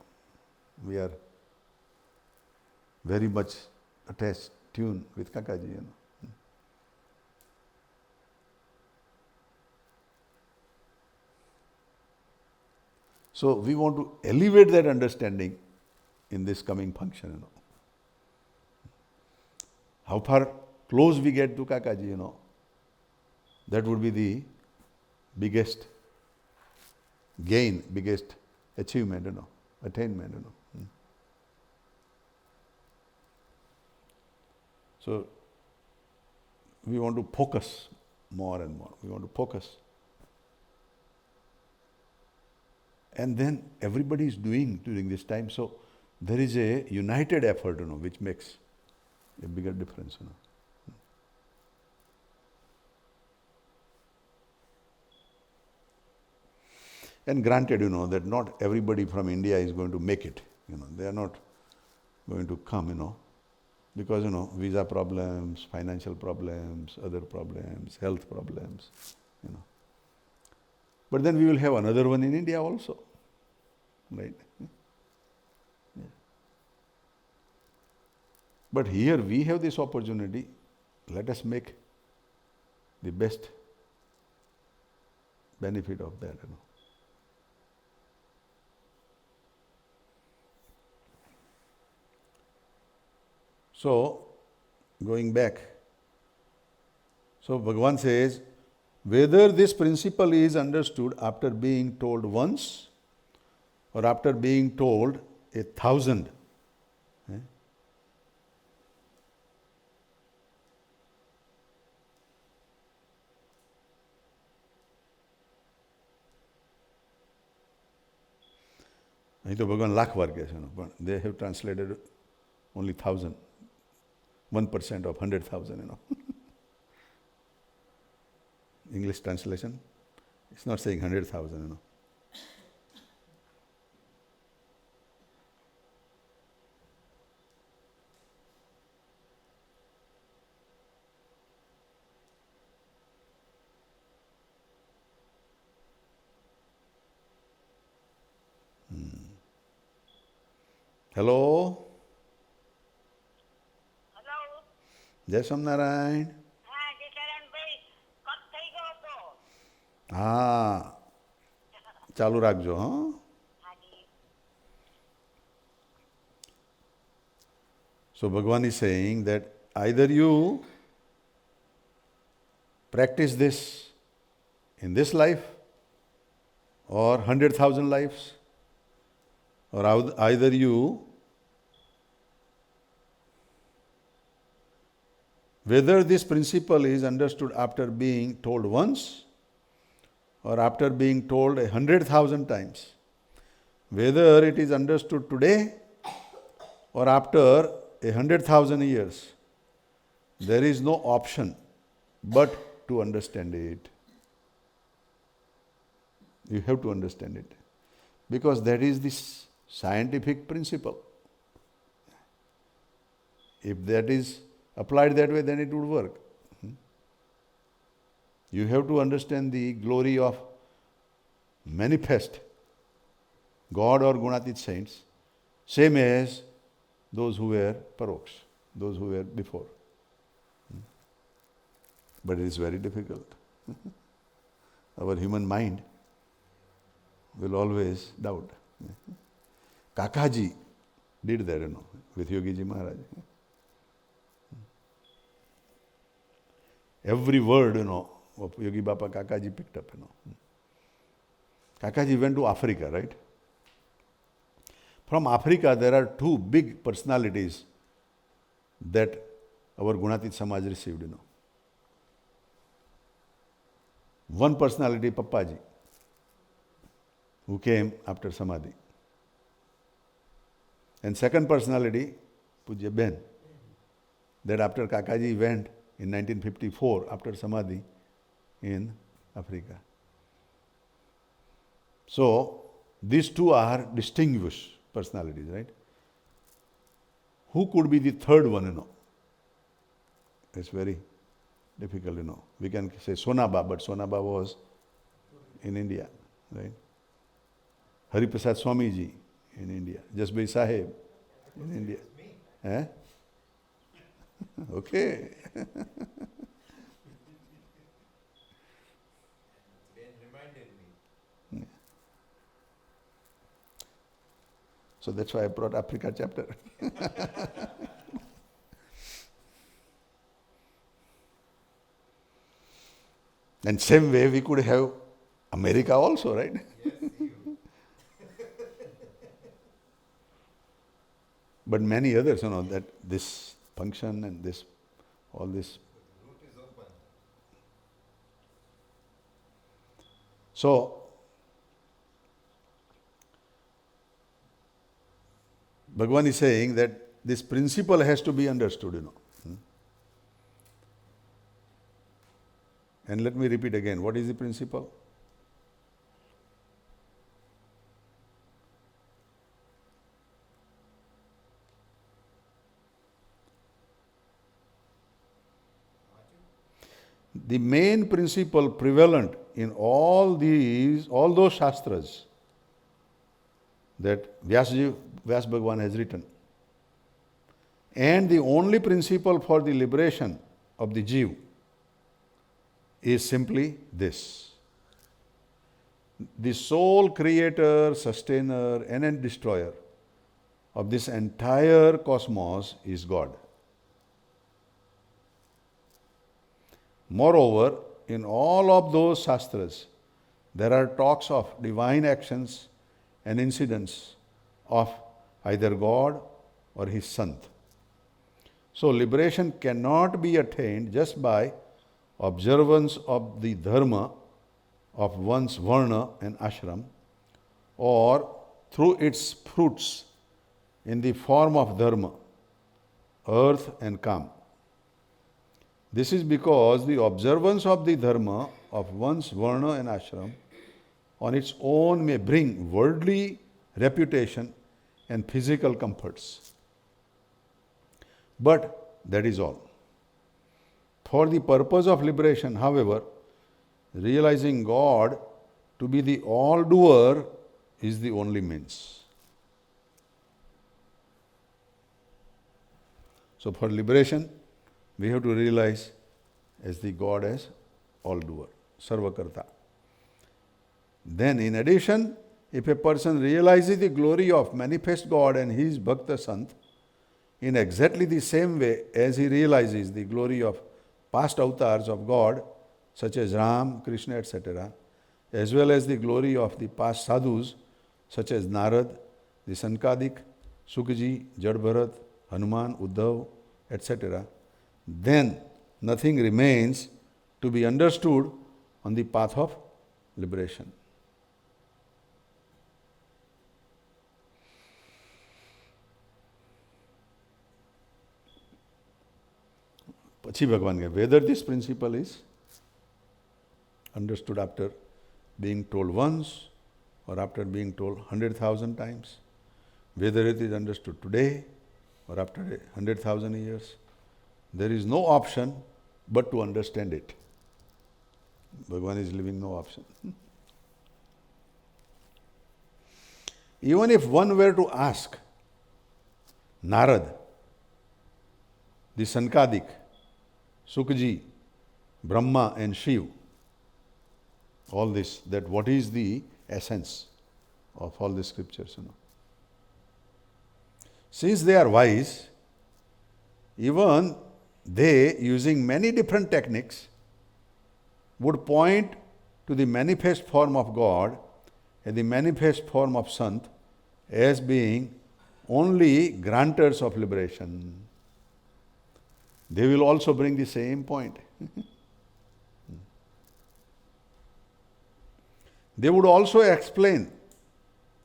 We are very much attached, tuned with Kakaji, So we want to elevate that understanding in this coming function, How far close we get to Kakaji, that would be the biggest gain, biggest achievement, attainment, So we want to focus more and more. We want to focus. And then everybody is doing during this time. So there is a united effort, which makes a bigger difference, And granted, that not everybody from India is going to make it. They are not going to come, because, visa problems, financial problems, other problems, health problems, But then we will have another one in India also, right? Yeah. But here we have this opportunity. Let us make the best benefit of that, So, going back, so Bhagavan says, whether this principle is understood after being told once or after being told 1,000. અહીં તો ભગવાન લાખ વાર કહે છે, પણ they have translated only 1,000, 1% of 100,000, English translation, it's not saying 100,000, Hello? Hello? જય સ્વામિનારાયણ. હા જયશરણભાઈ cut થઈ ગયો તો હા, ચાલુ રાખજો, હં. હાજી So Bhagavan is saying that either you practice this in this life or 100,000 lives, or either you, whether this principle is understood after being told once or after being told 100,000 times, whether it is understood today or after 100,000 years, there is no option but to understand it. You have to understand it, because that is this scientific principle. If that is applied that way, then it would work. You have to understand the glory of manifest God or Gunatit saints, same as those who were paroks, those who were before. But it is very difficult. Our human mind will always doubt. Kakaji did that, with Yogi Ji Maharaj. Every word, of Yogi Bapa Kakaji picked up, Kakaji went to Africa, right? From Africa, there are two big personalities that our Gunatit Samaj received, One personality, Pappaji, who came after Samadhi. And second personality, Pujya Ben, that after Kakaji went in 1954, after Samadhi, in Africa. So, these two are distinguished personalities, right? Who could be the third one, It's very difficult, We can say Sonaba, but Sonaba was in India, right? Hariprasad Swamiji in India. Jasbhai Sahib in India. Eh? Okay. So that's why I brought Africa chapter. And same way we could have America also, right? But many others, that this function and this, all this. So, Bhagavan is saying that this principle has to be understood, And let me repeat again, what is the principle? The main principle prevalent in all those shastras that Vyas Bhagavan has written, and the only principle for the liberation of the Jeev is simply this. The sole creator, sustainer, and destroyer of this entire cosmos is God. Moreover, in all of those shastras, there are talks of divine actions and incidents of either God or his Sant. So, liberation cannot be attained just by observance of the dharma of one's varna and ashram, or through its fruits in the form of dharma, earth and kam. This is because the observance of the dharma of one's varna and ashram on its own may bring worldly reputation and physical comforts. But that is all. For the purpose of liberation, however, realizing God to be the all-doer is the only means. So for liberation, we have to realize as the God as all-doer, Sarvakarta. Then in addition, if a person realizes the glory of manifest God and his Bhakta Sant in exactly the same way as he realizes the glory of past avatars of God such as Ram, Krishna, etc., as well as the glory of the past sadhus, such as Narad, the Sankadik, Sukji, Jadbharat, Hanuman, Uddhav, etc., then nothing remains to be understood on the path of liberation. પછી ભગવાન કહે, whether this principle is understood after being told once or after being told 100,000 times, whether it is understood today or after 100,000 years, there is no option but to understand it. Bhagavan is leaving no option. Even if one were to ask Narad, the Sankadik, Sukji, Brahma and Shiv, all this, that what is the essence of all the scriptures, Since they are wise, even they, using many different techniques, would point to the manifest form of God and the manifest form of Sant as being only granters of liberation. They will also bring the same point. They would also explain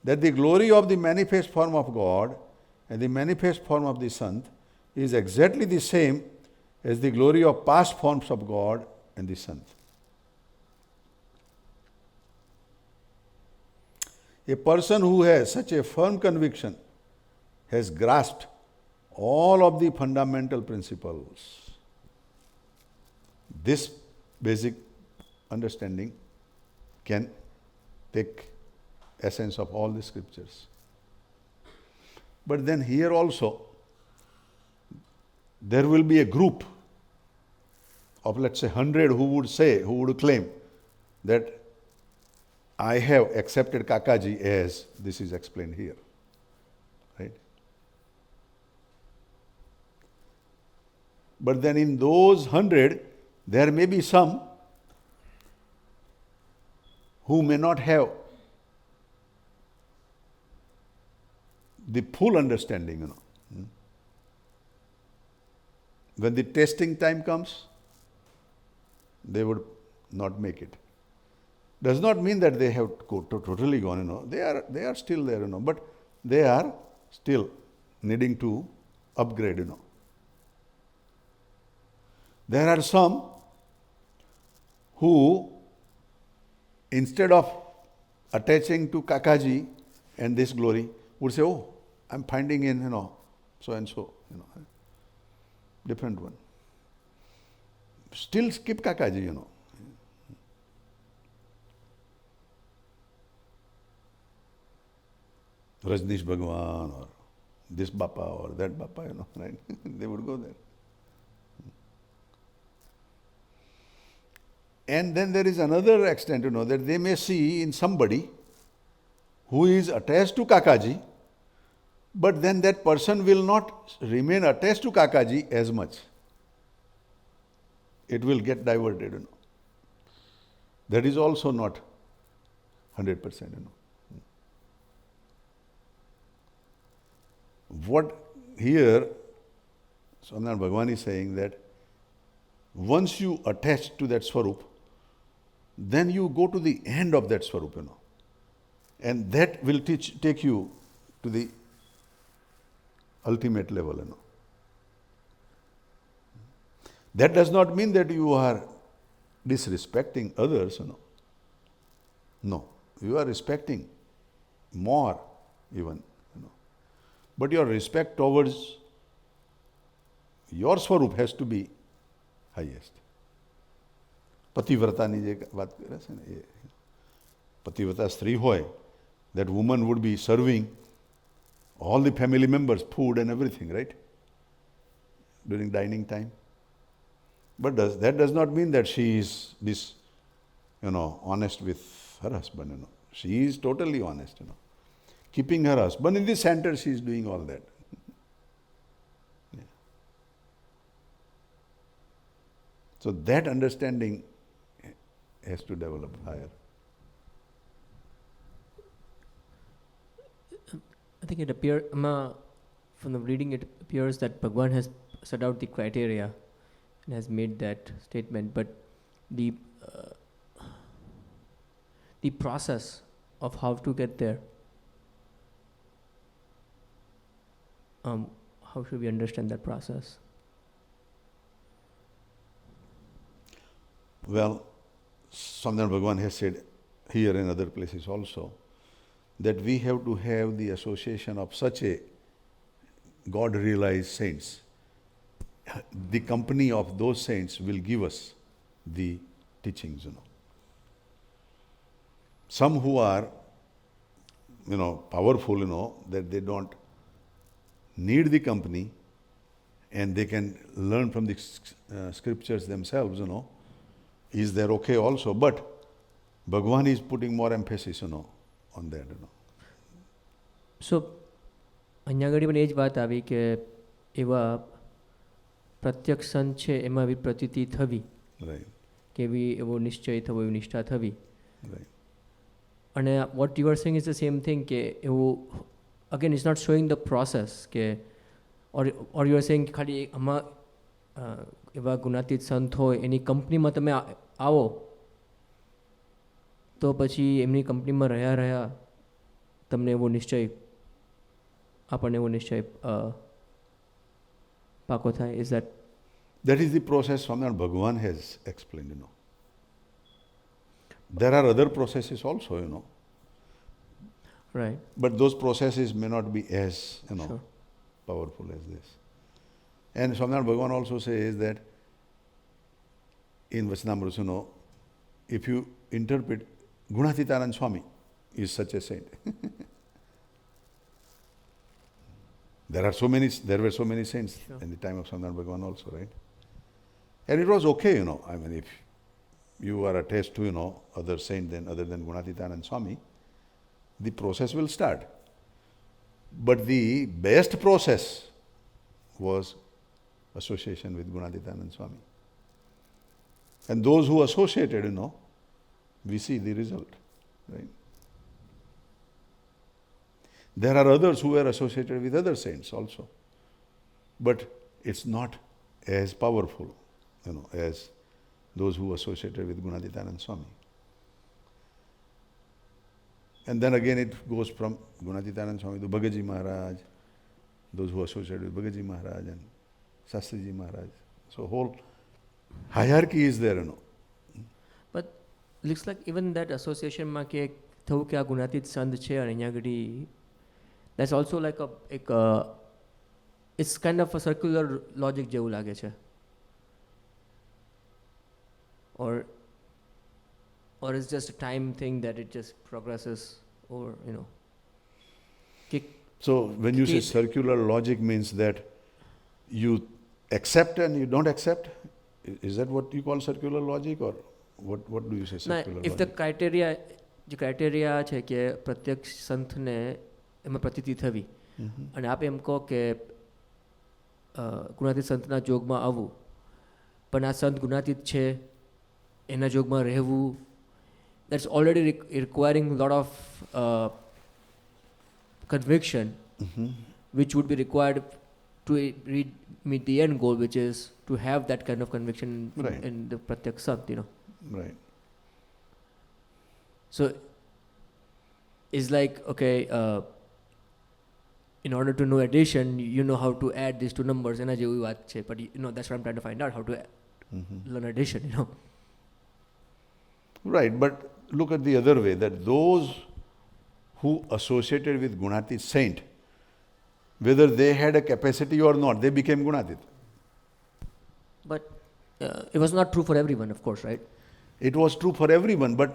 that the glory of the manifest form of God and the manifest form of the Sant is exactly the same as the glory of past forms of God and the Sant. A person who has such a firm conviction has grasped all of the fundamental principles. This basic understanding can take essence of all the scriptures. But then here also, there will be a group of, let's say, 100 who would claim that I have accepted Kakaji as this is explained here. Right? But then in those 100, there may be some who may not have the full understanding, When the testing time comes, they would not make it. Does not mean that they have totally gone, They are still there, but they are still needing to upgrade, There are some who, instead of attaching to Kakaji and this glory, would say, oh, I'm finding in, so and so, different one. Still skip Kakaji, Rajneesh Bhagwan or this Bappa or that Bappa, right? They would go there. And then there is another extent, that they may see in somebody who is attached to Kakaji, but then that person will not remain attached to Kakaji as much. It will get diverted, That is also not 100%, What here, Swaminarayan Bhagavan is saying that once you attach to that Swarup, then you go to the end of that Swarup, And that will take you to the ultimate level, That does not mean that you are disrespecting others, No. You are respecting more even, But your respect towards your Swarup has to be highest. પતિવ્રતાની જે વાત કરે છે ને એ પતિવ્રતા સ્ત્રી હોય, that woman would be serving all the family members food and everything, right? During dining time. But that does not mean that she is honest with her husband, She is totally honest, Keeping her husband in the center, she is doing all that. So that understanding has to develop higher. I think it appears, from the reading, it appears that Bhagwan has set out the criteria and has made that statement, but the process of how to get there, how should we understand that process? Well, Swaminarayan Bhagavan has said here and other places also that we have to have the association of such a God-realized saints. The company of those saints will give us the teachings, Some who are, powerful, that they don't need the company and they can learn from the scriptures themselves, is there okay also. But Bhagavan is putting more emphasis, on that, So, અહીંયા આગળ પણ એ જ વાત આવી કે એવા પ્રત્યક્ષ સંત છે એમાં એવી પ્રતીતિ થવી Right, કે એવો નિશ્ચય થવો, એવી નિષ્ઠા થવી. right. અને what you are saying is the same thing કે એવું again is not showing the process કે ઓર યુ આર સેઇંગ ખાલી આમાં એવા ગુણાતીત સંત હોય એની કંપનીમાં તમે આવો તો પછી એમની કંપનીમાં રહ્યા તમને એવો નિશ્ચય આપણને એવો નિશ્ચય પાકો થાય. Is that That is the process Swaminarayan Bhagavan has explained, There are other processes also, right? But those processes may not be as, Sure. powerful as this. And Swaminarayan Bhagavan also says that in Vachanamrut, if you interpret Gunatitanand Swami is such a saint. There were so many saints Sure. in the time of Swaminarayan Bhagavan also, right? And it was okay, I mean, if you are attached to, other saint other than Gunatitanand Swami, the process will start. But the best process was association with Gunatitanand Swami. And those who associated, we see the result, right? There are others who were associated with other saints also. But it's not as powerful, as those who associated with Gunatitanand Swami. And then again it goes from Gunatitanand Swami to Bhagaji Maharaj, those who associated with Bhagaji Maharaj and Shastriji Maharaj. So whole hierarchy is there, but looks like even that એસોસિએશનમાં કે થવું કે આ ગુણાતીત સંત છે અને અહીંયા આગળ દેટ્સ ઓલ્સો લાઈક એક it's kind of a circular logic જેવું લાગે છે. Or it's just a time thing that it just progresses, or So when you say circular logic means that you accept and you don't accept, is that what you call circular logic, or what do you say circular if logic? the criteria છે કે પ્રત્યક્ષ સંતને એમાં પ્રતીતિ થવી અને આપ એમ કહો કે ગુણાતીત સંતના જોગમાં આવવું, પણ આ સંત ગુણાતીત છે એના જોગમાં રહેવું, that's already requiring a lot of conviction, which would be required to meet the end goal, which is to have that kind of conviction Right. in the pratyak sant, Right. So it's like, okay, in order to know addition, you know how to add these two numbers, એના જેવી વાત છે. But that's what I'm trying to find out, how to learn addition, Right, but look at the other way, that those who associated with Gunatit saint, whether they had a capacity or not, they became Gunatit. But it was not true for everyone, of course, right? It was true for everyone, but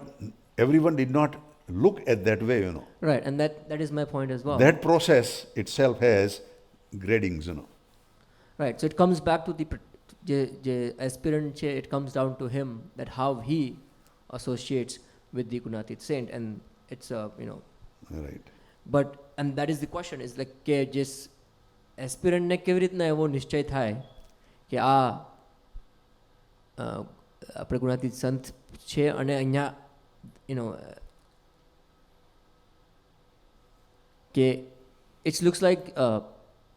everyone did not look at that way, Right, and that is my point as well. That process itself has gradings, Right, so it comes back to the aspirant, it comes down to him, that how he associates with the Gunatit saint, and it's Right. but and that is the question, is like કે જે aspirant ને કેવી રીતના એવો નિશ્ચય થાય કે આ આપણે ગુણાતીત સંત છે અને અહીંયા યુ નો કે ઇટ્સ લુક્સ લાઈક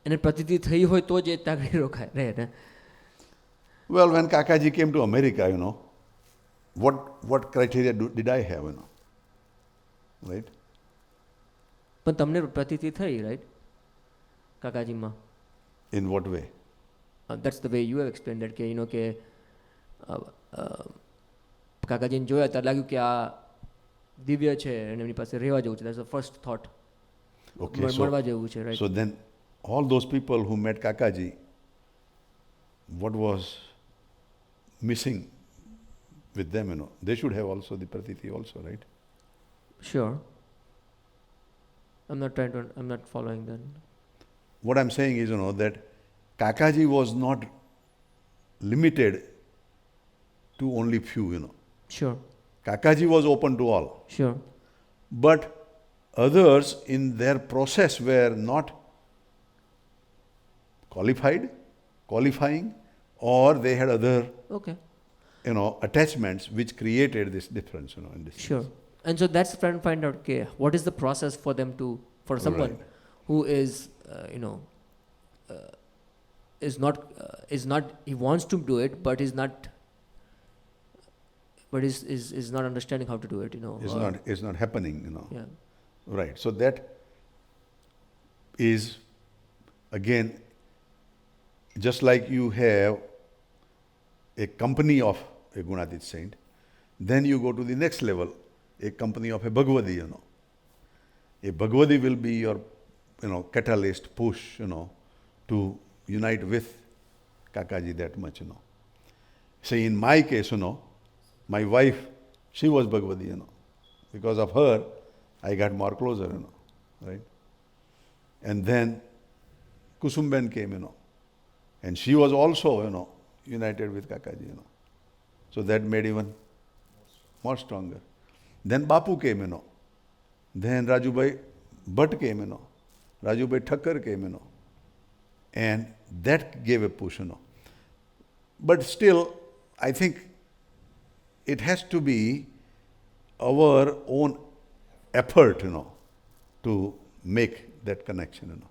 એને પ્રતિતિ થઈ હોય તો જ એ તાગડી રોકાય રહે ને. Well, when Kakaji came to America, what criteria did I have, right? પણ તમને પ્રતિતિ થઈ right કાકાજીમાં. In what way? That's the way you have explained that કે કે કાકાજીને જોયા ત્યારે લાગ્યું કે આ દિવ્ય છે અને એમની પાસે રહેવા જેવું છે. That's the first thought. Okay, મળવા જેવું છે right. so then all those people who met Kakaji, what was missing with them, they should have also the pratiti also, right? Sure. I'm not following that. What I'm saying is, that Kakaji was not limited to only few, Sure. Kakaji was open to all. Sure. But others in their process were not qualifying, or they had other, Okay. attachments which created this difference, in this. Sure. And so that's trying to find out okay, what is the process for them to, for someone Right. who is, is not, he wants to do it, but is not, but is not understanding how to do it, It's not happening, Yeah. Right. So that is, again, just like you have a company of a Gunatit saint, then you go to the next level, a company of a Bhagavadi, A Bhagavadi will be your, catalyst, push, to unite with Kakaji that much, Say in my case, my wife, she was Bhagavadi, Because of her, I got more closer, right? And then Kusumben came, and she was also, united with Kakaji, So that made even more stronger. Then Bapu came, Then Rajubai Bhatt came, Rajubai Thakkar came, And that gave a push, But still, I think it has to be our own effort, to make that connection,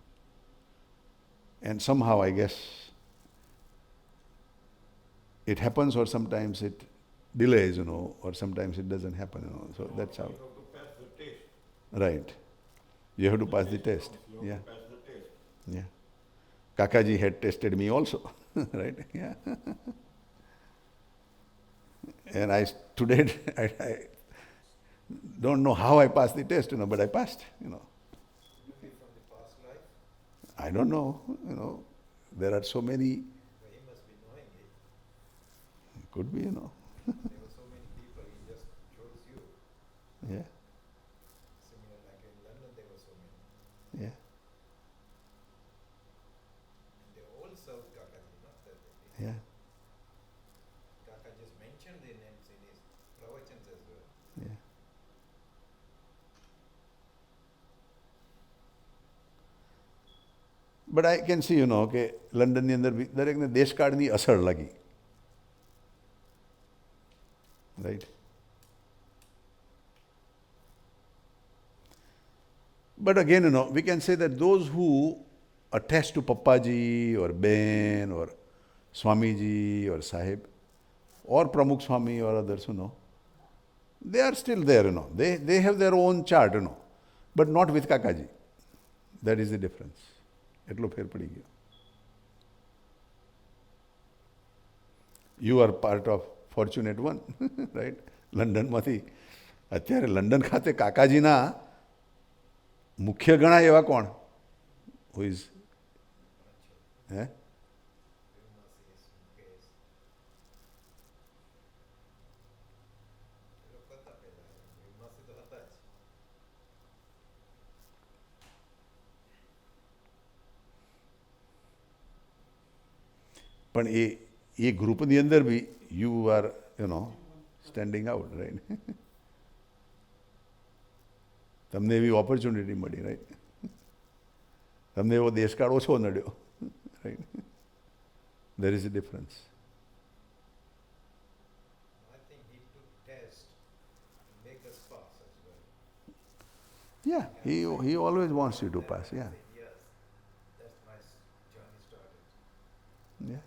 And somehow, I guess, it happens, or sometimes it delays, or sometimes it doesn't happen, So that's how. You have to pass the test. Right. You have to pass the test. You have Yeah. to pass the test. Yeah. Kakaji had tested me also, right? Yeah. And today, I don't know how I passed the test, but I passed, Maybe from the past life, I don't know, there are so many, but he must be knowing it. could be, There were so many people, he just chose you. Yeah, Similar like in London, there were so many. yeah, And they all served Kakaji, not that they did. yeah, Kaka just mentioned their names in his pravachans as well. yeah. But I can see, કે લંડનની અંદર બી દરેકને દેશકાળની અસર લાગી. Right? But again, we can say that those who attach to Pappaji or Ben or Swamiji or Sahib or Pramukh Swami or others, they are still there, They have their own chart, but not with Kakaji. That is the difference. એટલો ફેર પડી ગયો. You are part of Fortunate One, right? લંડનમાંથી અત્યારે London ખાતે કાકાજીના મુખ્ય ગણા એવા કોણ? Who is? હે? પણ એ ગ્રુપની અંદર બી you are, standing out, right? તમને એવી ઓપોર્ચ્યુનિટી મળી, રાઈટ? તમને એવો દેશકાળ ઓછો નડ્યો, right? There is a difference. make us pass as well. Yeah, he always wants you to pass, yeah. Yes, that's my journey started. Yeah.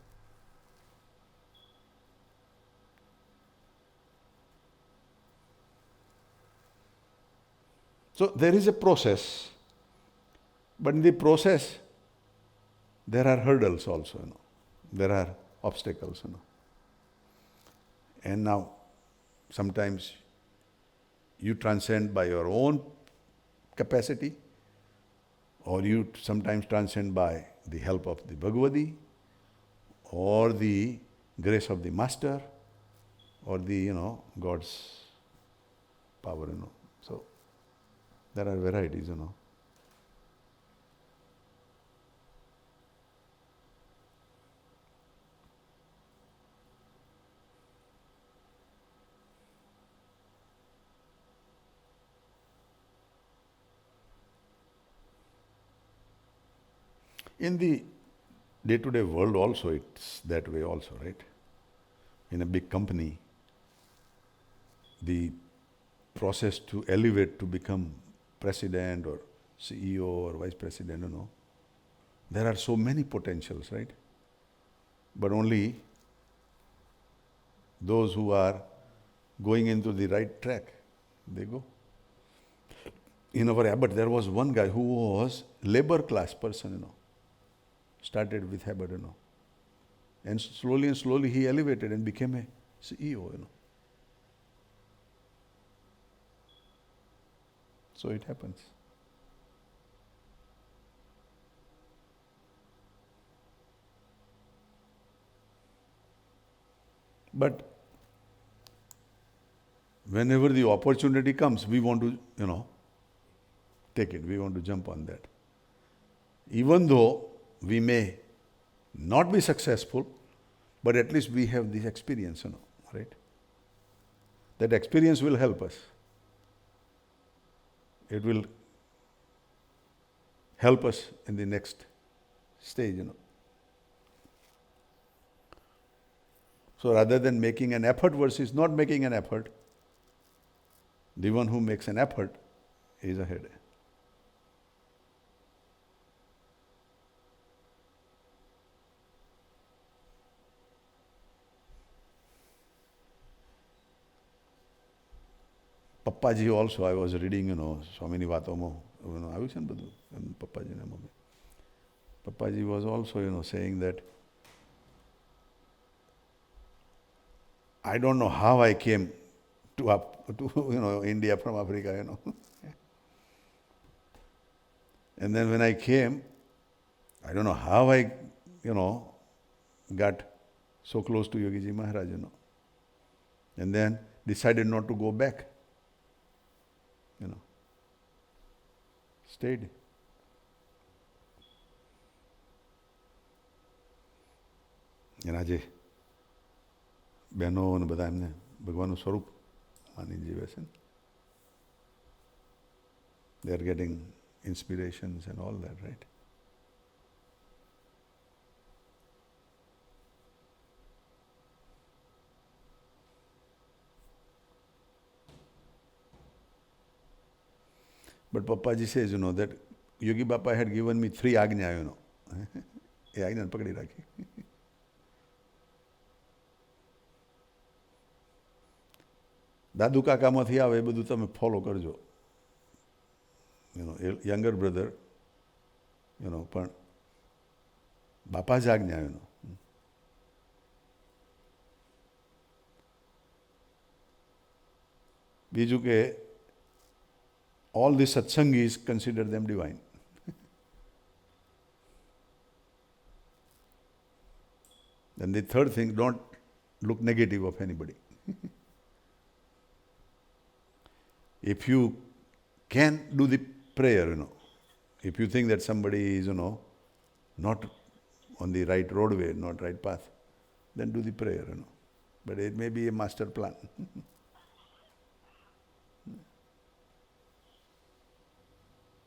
So there is a process, but in the process, there are hurdles also, There are obstacles, And now, sometimes you transcend by your own capacity, or you sometimes transcend by the help of the Bhagavadi, or the grace of the Master, or the, God's power, So, there are varieties, In the day-to-day world also, it's that way also, right? In a big company, the process to elevate to become president or CEO or vice president, there are so many potentials, right? But only those who are going into the right track, they go. In our Abbott, there was one guy who was labor class person, started with Abbott, and slowly he elevated and became a CEO, So it happens. But whenever the opportunity comes, we want to, take it. We want to jump on that. Even though we may not be successful, but at least we have this experience, right? That experience will help us. It will help us in the next stage, So rather than making an effort versus not making an effort, the one who makes an effort is ahead. Pappaji also, I was reading, Swamini Vatomo, આવ્યું છે ને બધું, Pappajiના mummy. Pappaji was also, saying that, I don't know how I came to India from Africa, And then when I came, I don't know how I, got so close to Yogi Ji Maharaj, And then decided not to go back, Stayed. એના જે બહેનો અને બધા એમને ભગવાનનું સ્વરૂપ માની જીવે છે. They are getting inspirations and all that, right? But Papaji says, that Yogi Bapa had given me 3 આજ્ઞા, એ આજ્ઞાને પકડી રાખી. દાદુ કાકામાંથી આવે એ બધું તમે ફોલો કરજો. Younger brother, પણ બાપા જ આજ્ઞા, બીજું કે all the satsangis consider them divine. Then the third thing, don't look negative of anybody. If you can do the prayer, if you think that somebody is, not on the right roadway, not right path, then do the prayer, But it may be a master plan.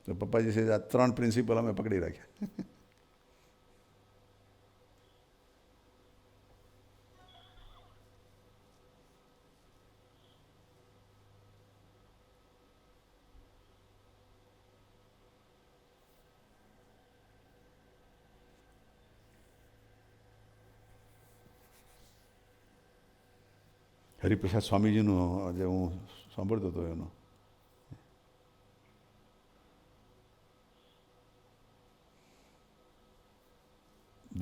So Papaji says, આ 3 principal અમે પકડી રાખ્યા. હરિપ્રસાદ સ્વામીજીનું આજે હું સાંભળતો હતો એનો.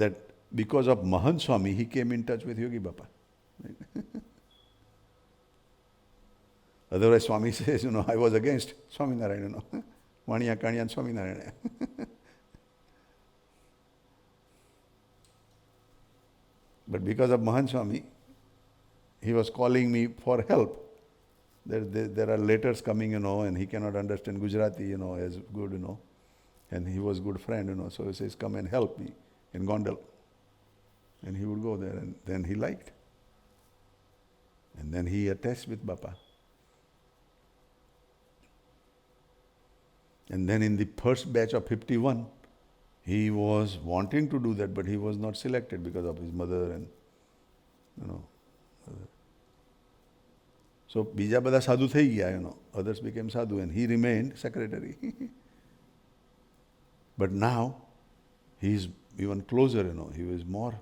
That because of Mahant Swami, he came in touch with Yogi Baba. Right? Otherwise, Swami says, I was against Swaminarayan, Vaniya Kaniya and Swaminarayan. But because of Mahant Swami, he was calling me for help. There are letters coming, and he cannot understand Gujarati, as good, and he was good friend, so he says, come and help me in Gondal. And he would go there, and then he liked. And then he attached with Bapa. And then in the first batch of 51, he was wanting to do that, but he was not selected because of his mother and, So, બીજા બધા સાધુ થઈ ગયા, others became sadhu and he remained secretary. But now, he is even closer, he is more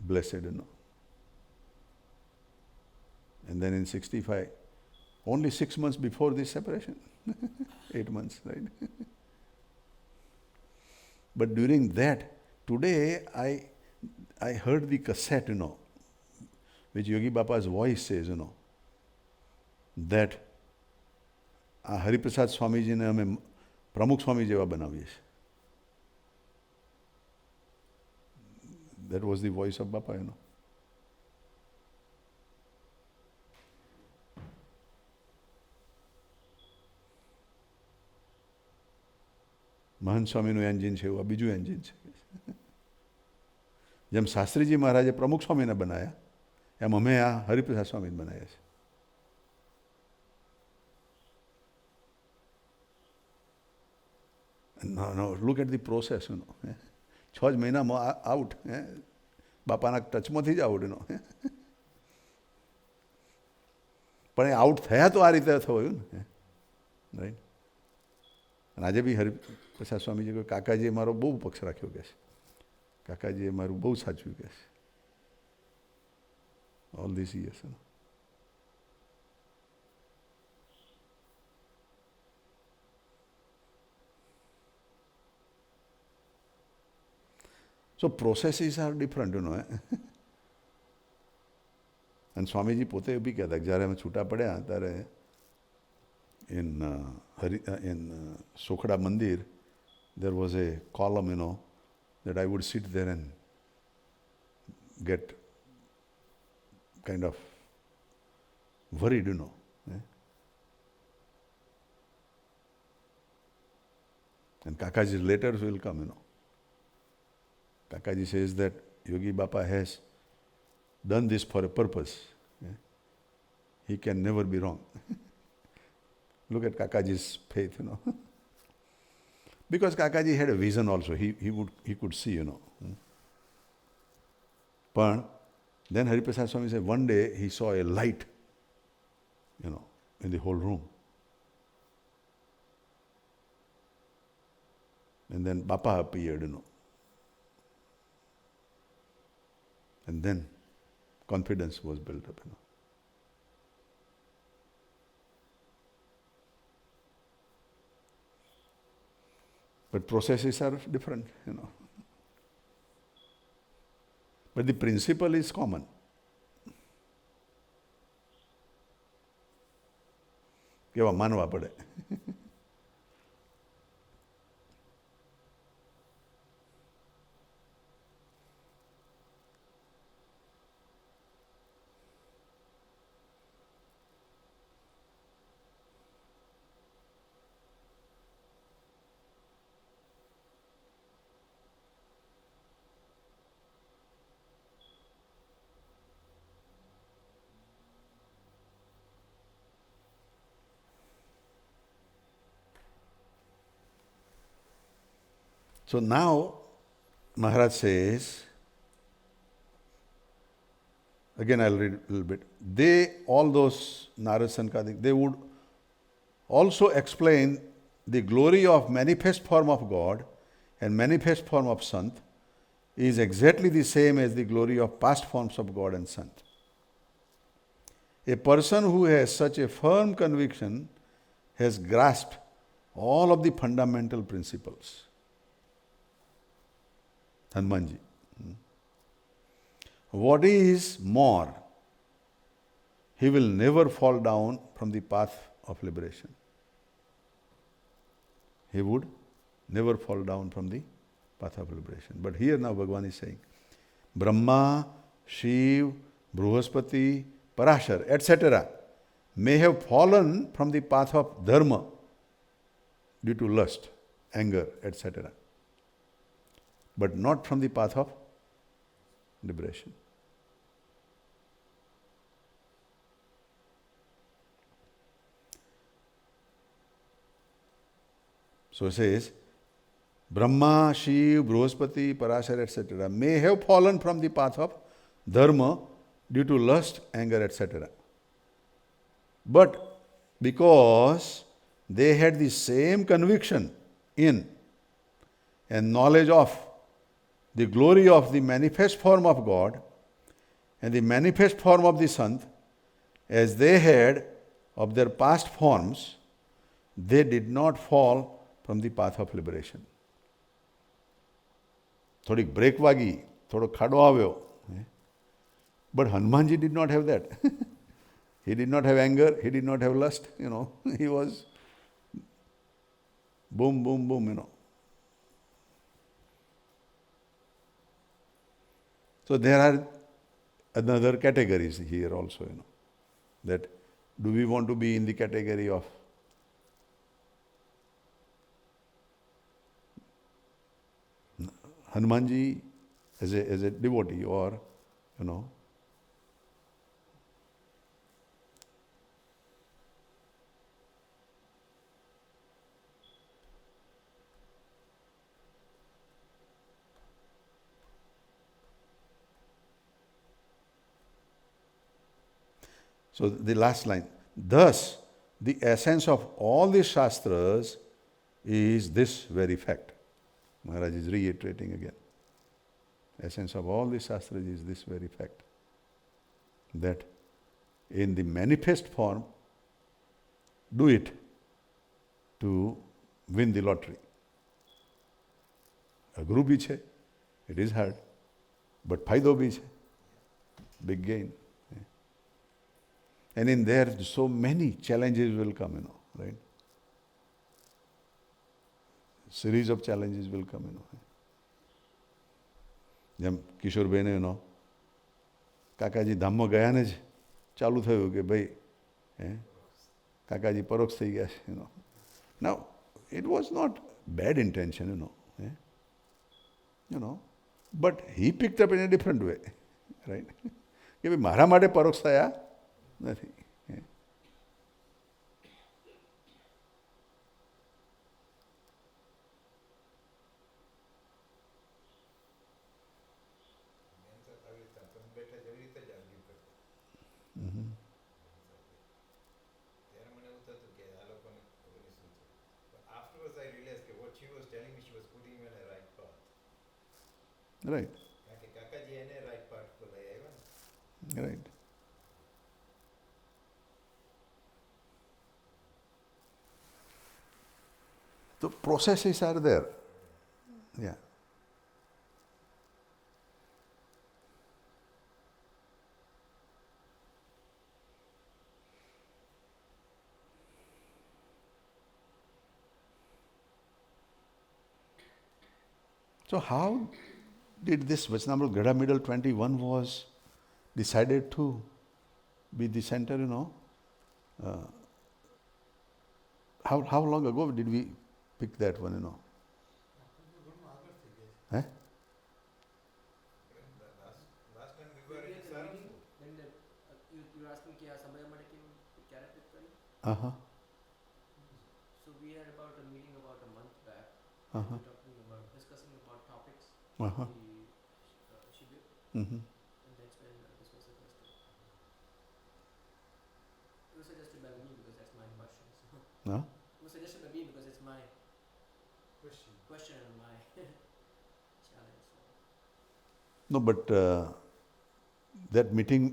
blessed, And then in 65, only 6 months before this separation, 8 months, right? But during that, today I heard the cassette, which Yogi Bapa's voice says, that Hariprasad સ્વામીજીને અમે પ્રમુખ સ્વામી જેવા બનાવીએ છીએ. That was the voice of Bapa, મહંત સ્વામીનું engine છે એવું આ બીજું એન્જિન છે. જેમ શાસ્ત્રીજી મહારાજે પ્રમુખ સ્વામીને બનાયા, એમ અમે આ હરિપ્રસાદ સ્વામીને બનાવ્યા છે. No, look at the process, 6 જ મહિનામાં આઉટ, બાપાના ટચમાંથી જ આઉટ, પણ એ આઉટ થયા તો આ રીતે થયું ને, રાઈટ. અને આજે બી હરિપ્રસાદ સ્વામીજી કહે, કાકાજીએ મારો બહુ પક્ષ રાખ્યો, કે છે કાકાજીએ મારું બહુ સાચવ્યું, કે છે all these years. So processes are different, અને સ્વામીજી પોતે બી કહેતા કે જ્યારે અમે છૂટા પડ્યા ત્યારે in Sokhada Mandir, there was a column, that I would sit there and get kind of worried, And Kakaji's letters will come, Kakaji says that Yogi Bapa has done this for a purpose. He can never be wrong. Look at Kakaji's faith, Because Kakaji had a vision also. He could see, But then Hariprasad Swami said one day he saw a light, in the whole room. And then Bapa appeared, And then confidence was built up, But processes are different, But the principle is common. કેવા માનવા પડે. So now, Maharaj says, again I'll read a little bit. All those Narad Sankadik, they would also explain the glory of manifest form of God and manifest form of Sant is exactly the same as the glory of past forms of God and Sant. A person who has such a firm conviction has grasped all of the fundamental principles. Hanumanji. What is more, he will never fall down from the path of liberation. He would never fall down from the path of liberation. But here now Bhagavan is saying, Brahma, Shiv, Bruhaspati, Parashar, etc. may have fallen from the path of dharma due to lust, anger, etc. but not from the path of liberation. So it says, Brahma, Shiv, Bruhaspati, Parashar, etc. may have fallen from the path of dharma due to lust, anger, etc. But because they had the same conviction in and knowledge of the glory of the manifest form of God and the manifest form of the Sant, as they had of their past forms, they did not fall from the path of liberation. થોડીક break વાગી, થોડો ખાડો આવ્યો. But Hanumanji did not have that. He did not have anger, he did not have lust, he was boom, boom, boom, So there are another categories here also, that do we want to be in the category of Hanumanji as a devotee, or, So the last line, thus the essence of all the Shastras is this very fact. Maharaj is reiterating again. Essence of all the Shastras is this very fact. That in the manifest form, do it to win the lottery. અઘરું બી છે, it is hard, but ફાયદો બી છે, big gain. And in there, so many challenges will come, right? Series of challenges will come, જેમ કિશોરભાઈને કાકાજી ધામમાં ગયા ને જ ચાલુ થયું કે ભાઈ કાકાજી પરોક્ષ થઈ ગયા છે. Now, it was not bad intention, but he picked up in a different way, right? કે ભાઈ મારા માટે પરોક્ષ થયા નથી. Right. Right. The processes are there. Yeah. So how did this Vachanamrut Ghadhada Middel 21 was decided to be the center, how long ago did we pick that one, Eh? Last time we were in Saranpur. You're asking कि समय માટે કેમ ક્યારે pick કરી? Uh-huh. So we had about a meeting about a month back. Uh-huh. We were talking about discussing about topics. Uh-huh. The Shibir, Mm-hmm. and that's when this was suggested. It was suggested by me because that's my question. So No? it was suggested by me because it's my question and my challenge. So. No, but that meeting,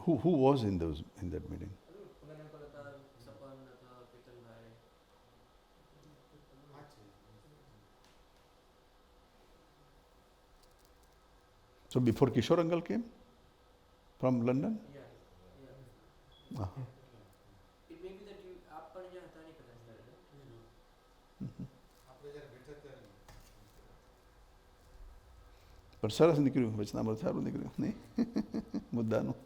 who was in that meeting? હા છે. So before Kishore uncle came from London? Ah. આપણે જ્યારે બેઠા ત્યારે પણ સરસ નીકળ્યું, વચનામૃત સારું નીકળ્યું નહીં મુદ્દાનું.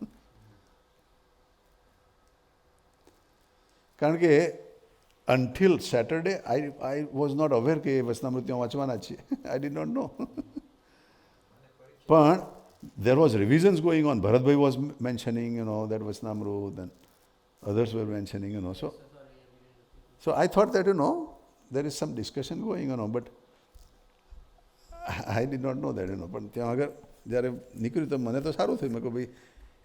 કારણ કે until Saturday I was not aware કે વચનામૃત ત્યાં વાંચવાના છે. I did not know. પણ there was revisions going on. Bharatbhai was mentioning, that Vachanamrut, and others were mentioning, So I thought that, there is some discussion going on, but I did not know that, પણ ત્યાં આગળ જ્યારે નીકળ્યું તો મને તો સારું થયું. મેં કહું ભાઈ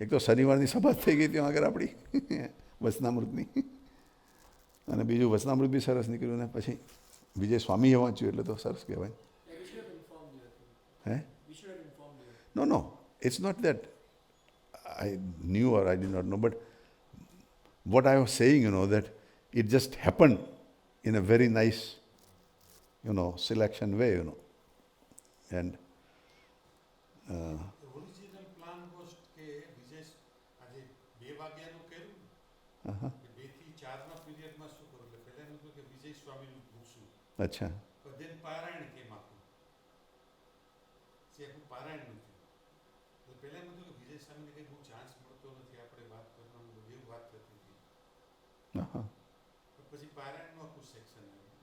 એક તો શનિવારની સભા થઈ ગઈ ત્યાં આગળ આપણી વચનામૃતની, અને બીજું વચનામૃત બી સરસ નીકળ્યું, ને પછી વિજય સ્વામીએ વાંચ્યું એટલે તો સરસ કહેવાય. હે? No, it's not that I knew or I did not know, but what I was saying, that it just happened in a very nice, selection way, and original plan was કે વિજય આજે 2 વાગ્યાનું કર્યું uh-huh. કે 2 થી 4ના પીરિયડમાં શું કરું, એટલે પહેલા એમ હતું કે વિજય સ્વામીનું પૂછશું, અચ્છા, પણ then પારાયણ કેમ આખું જે આખું પારાયણ નથી, એટલે પહેલા એમ હતું કે વિજય સ્વામીને કંઈ બહુ ચાન્સ મળતો નથી, આપણે વાત કરવાનું એવું વાત થતી હતી. uh-huh. પણ પછી પારાયણનું આખું સેક્શન આવ્યું,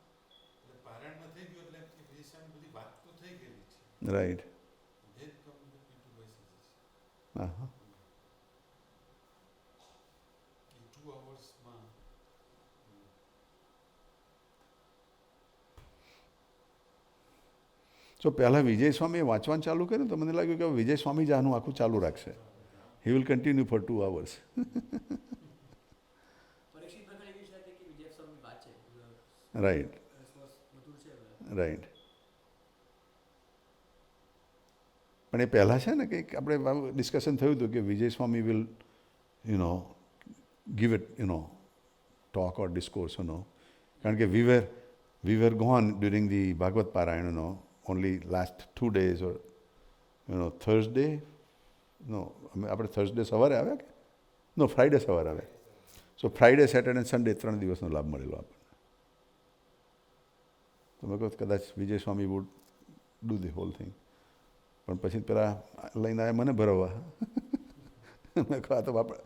એટલે પારાયણમાં થઈ ગયું એટલે એમ કે વિજય સ્વામી બધી વાત તો થઈ ગયેલી છે. Right. Then come the P2 messages. Uh-huh. In 2 hoursમાં So પહેલા વિજય સ્વામીએ વાંચવાનું ચાલુ કર્યું તો મને લાગ્યું કે વિજય સ્વામી જ આનું આખું ચાલુ રાખશે. He will continue for 2 hours. Right. Right. પણ એ પહેલાં છે ને કંઈક આપણે ડિસ્કશન થયું હતું કે વિજય સ્વામી will give it, talk or discourse, કારણ કે we were gone during the Bhagavad Parayana, only last 2 days, or Thursday, આપણે Thursday સવારે આવ્યા કે Friday સવારે આવ્યા. So Friday, Saturday and Sunday 3 દિવસનો લાભ મળેલો આપણને. તો મેં કહું કદાચ વિજય સ્વામી would do the whole thing. પણ પછી પેલા લઈને આવ્યા મને ભરવા. મેં કહું આ તો આપણે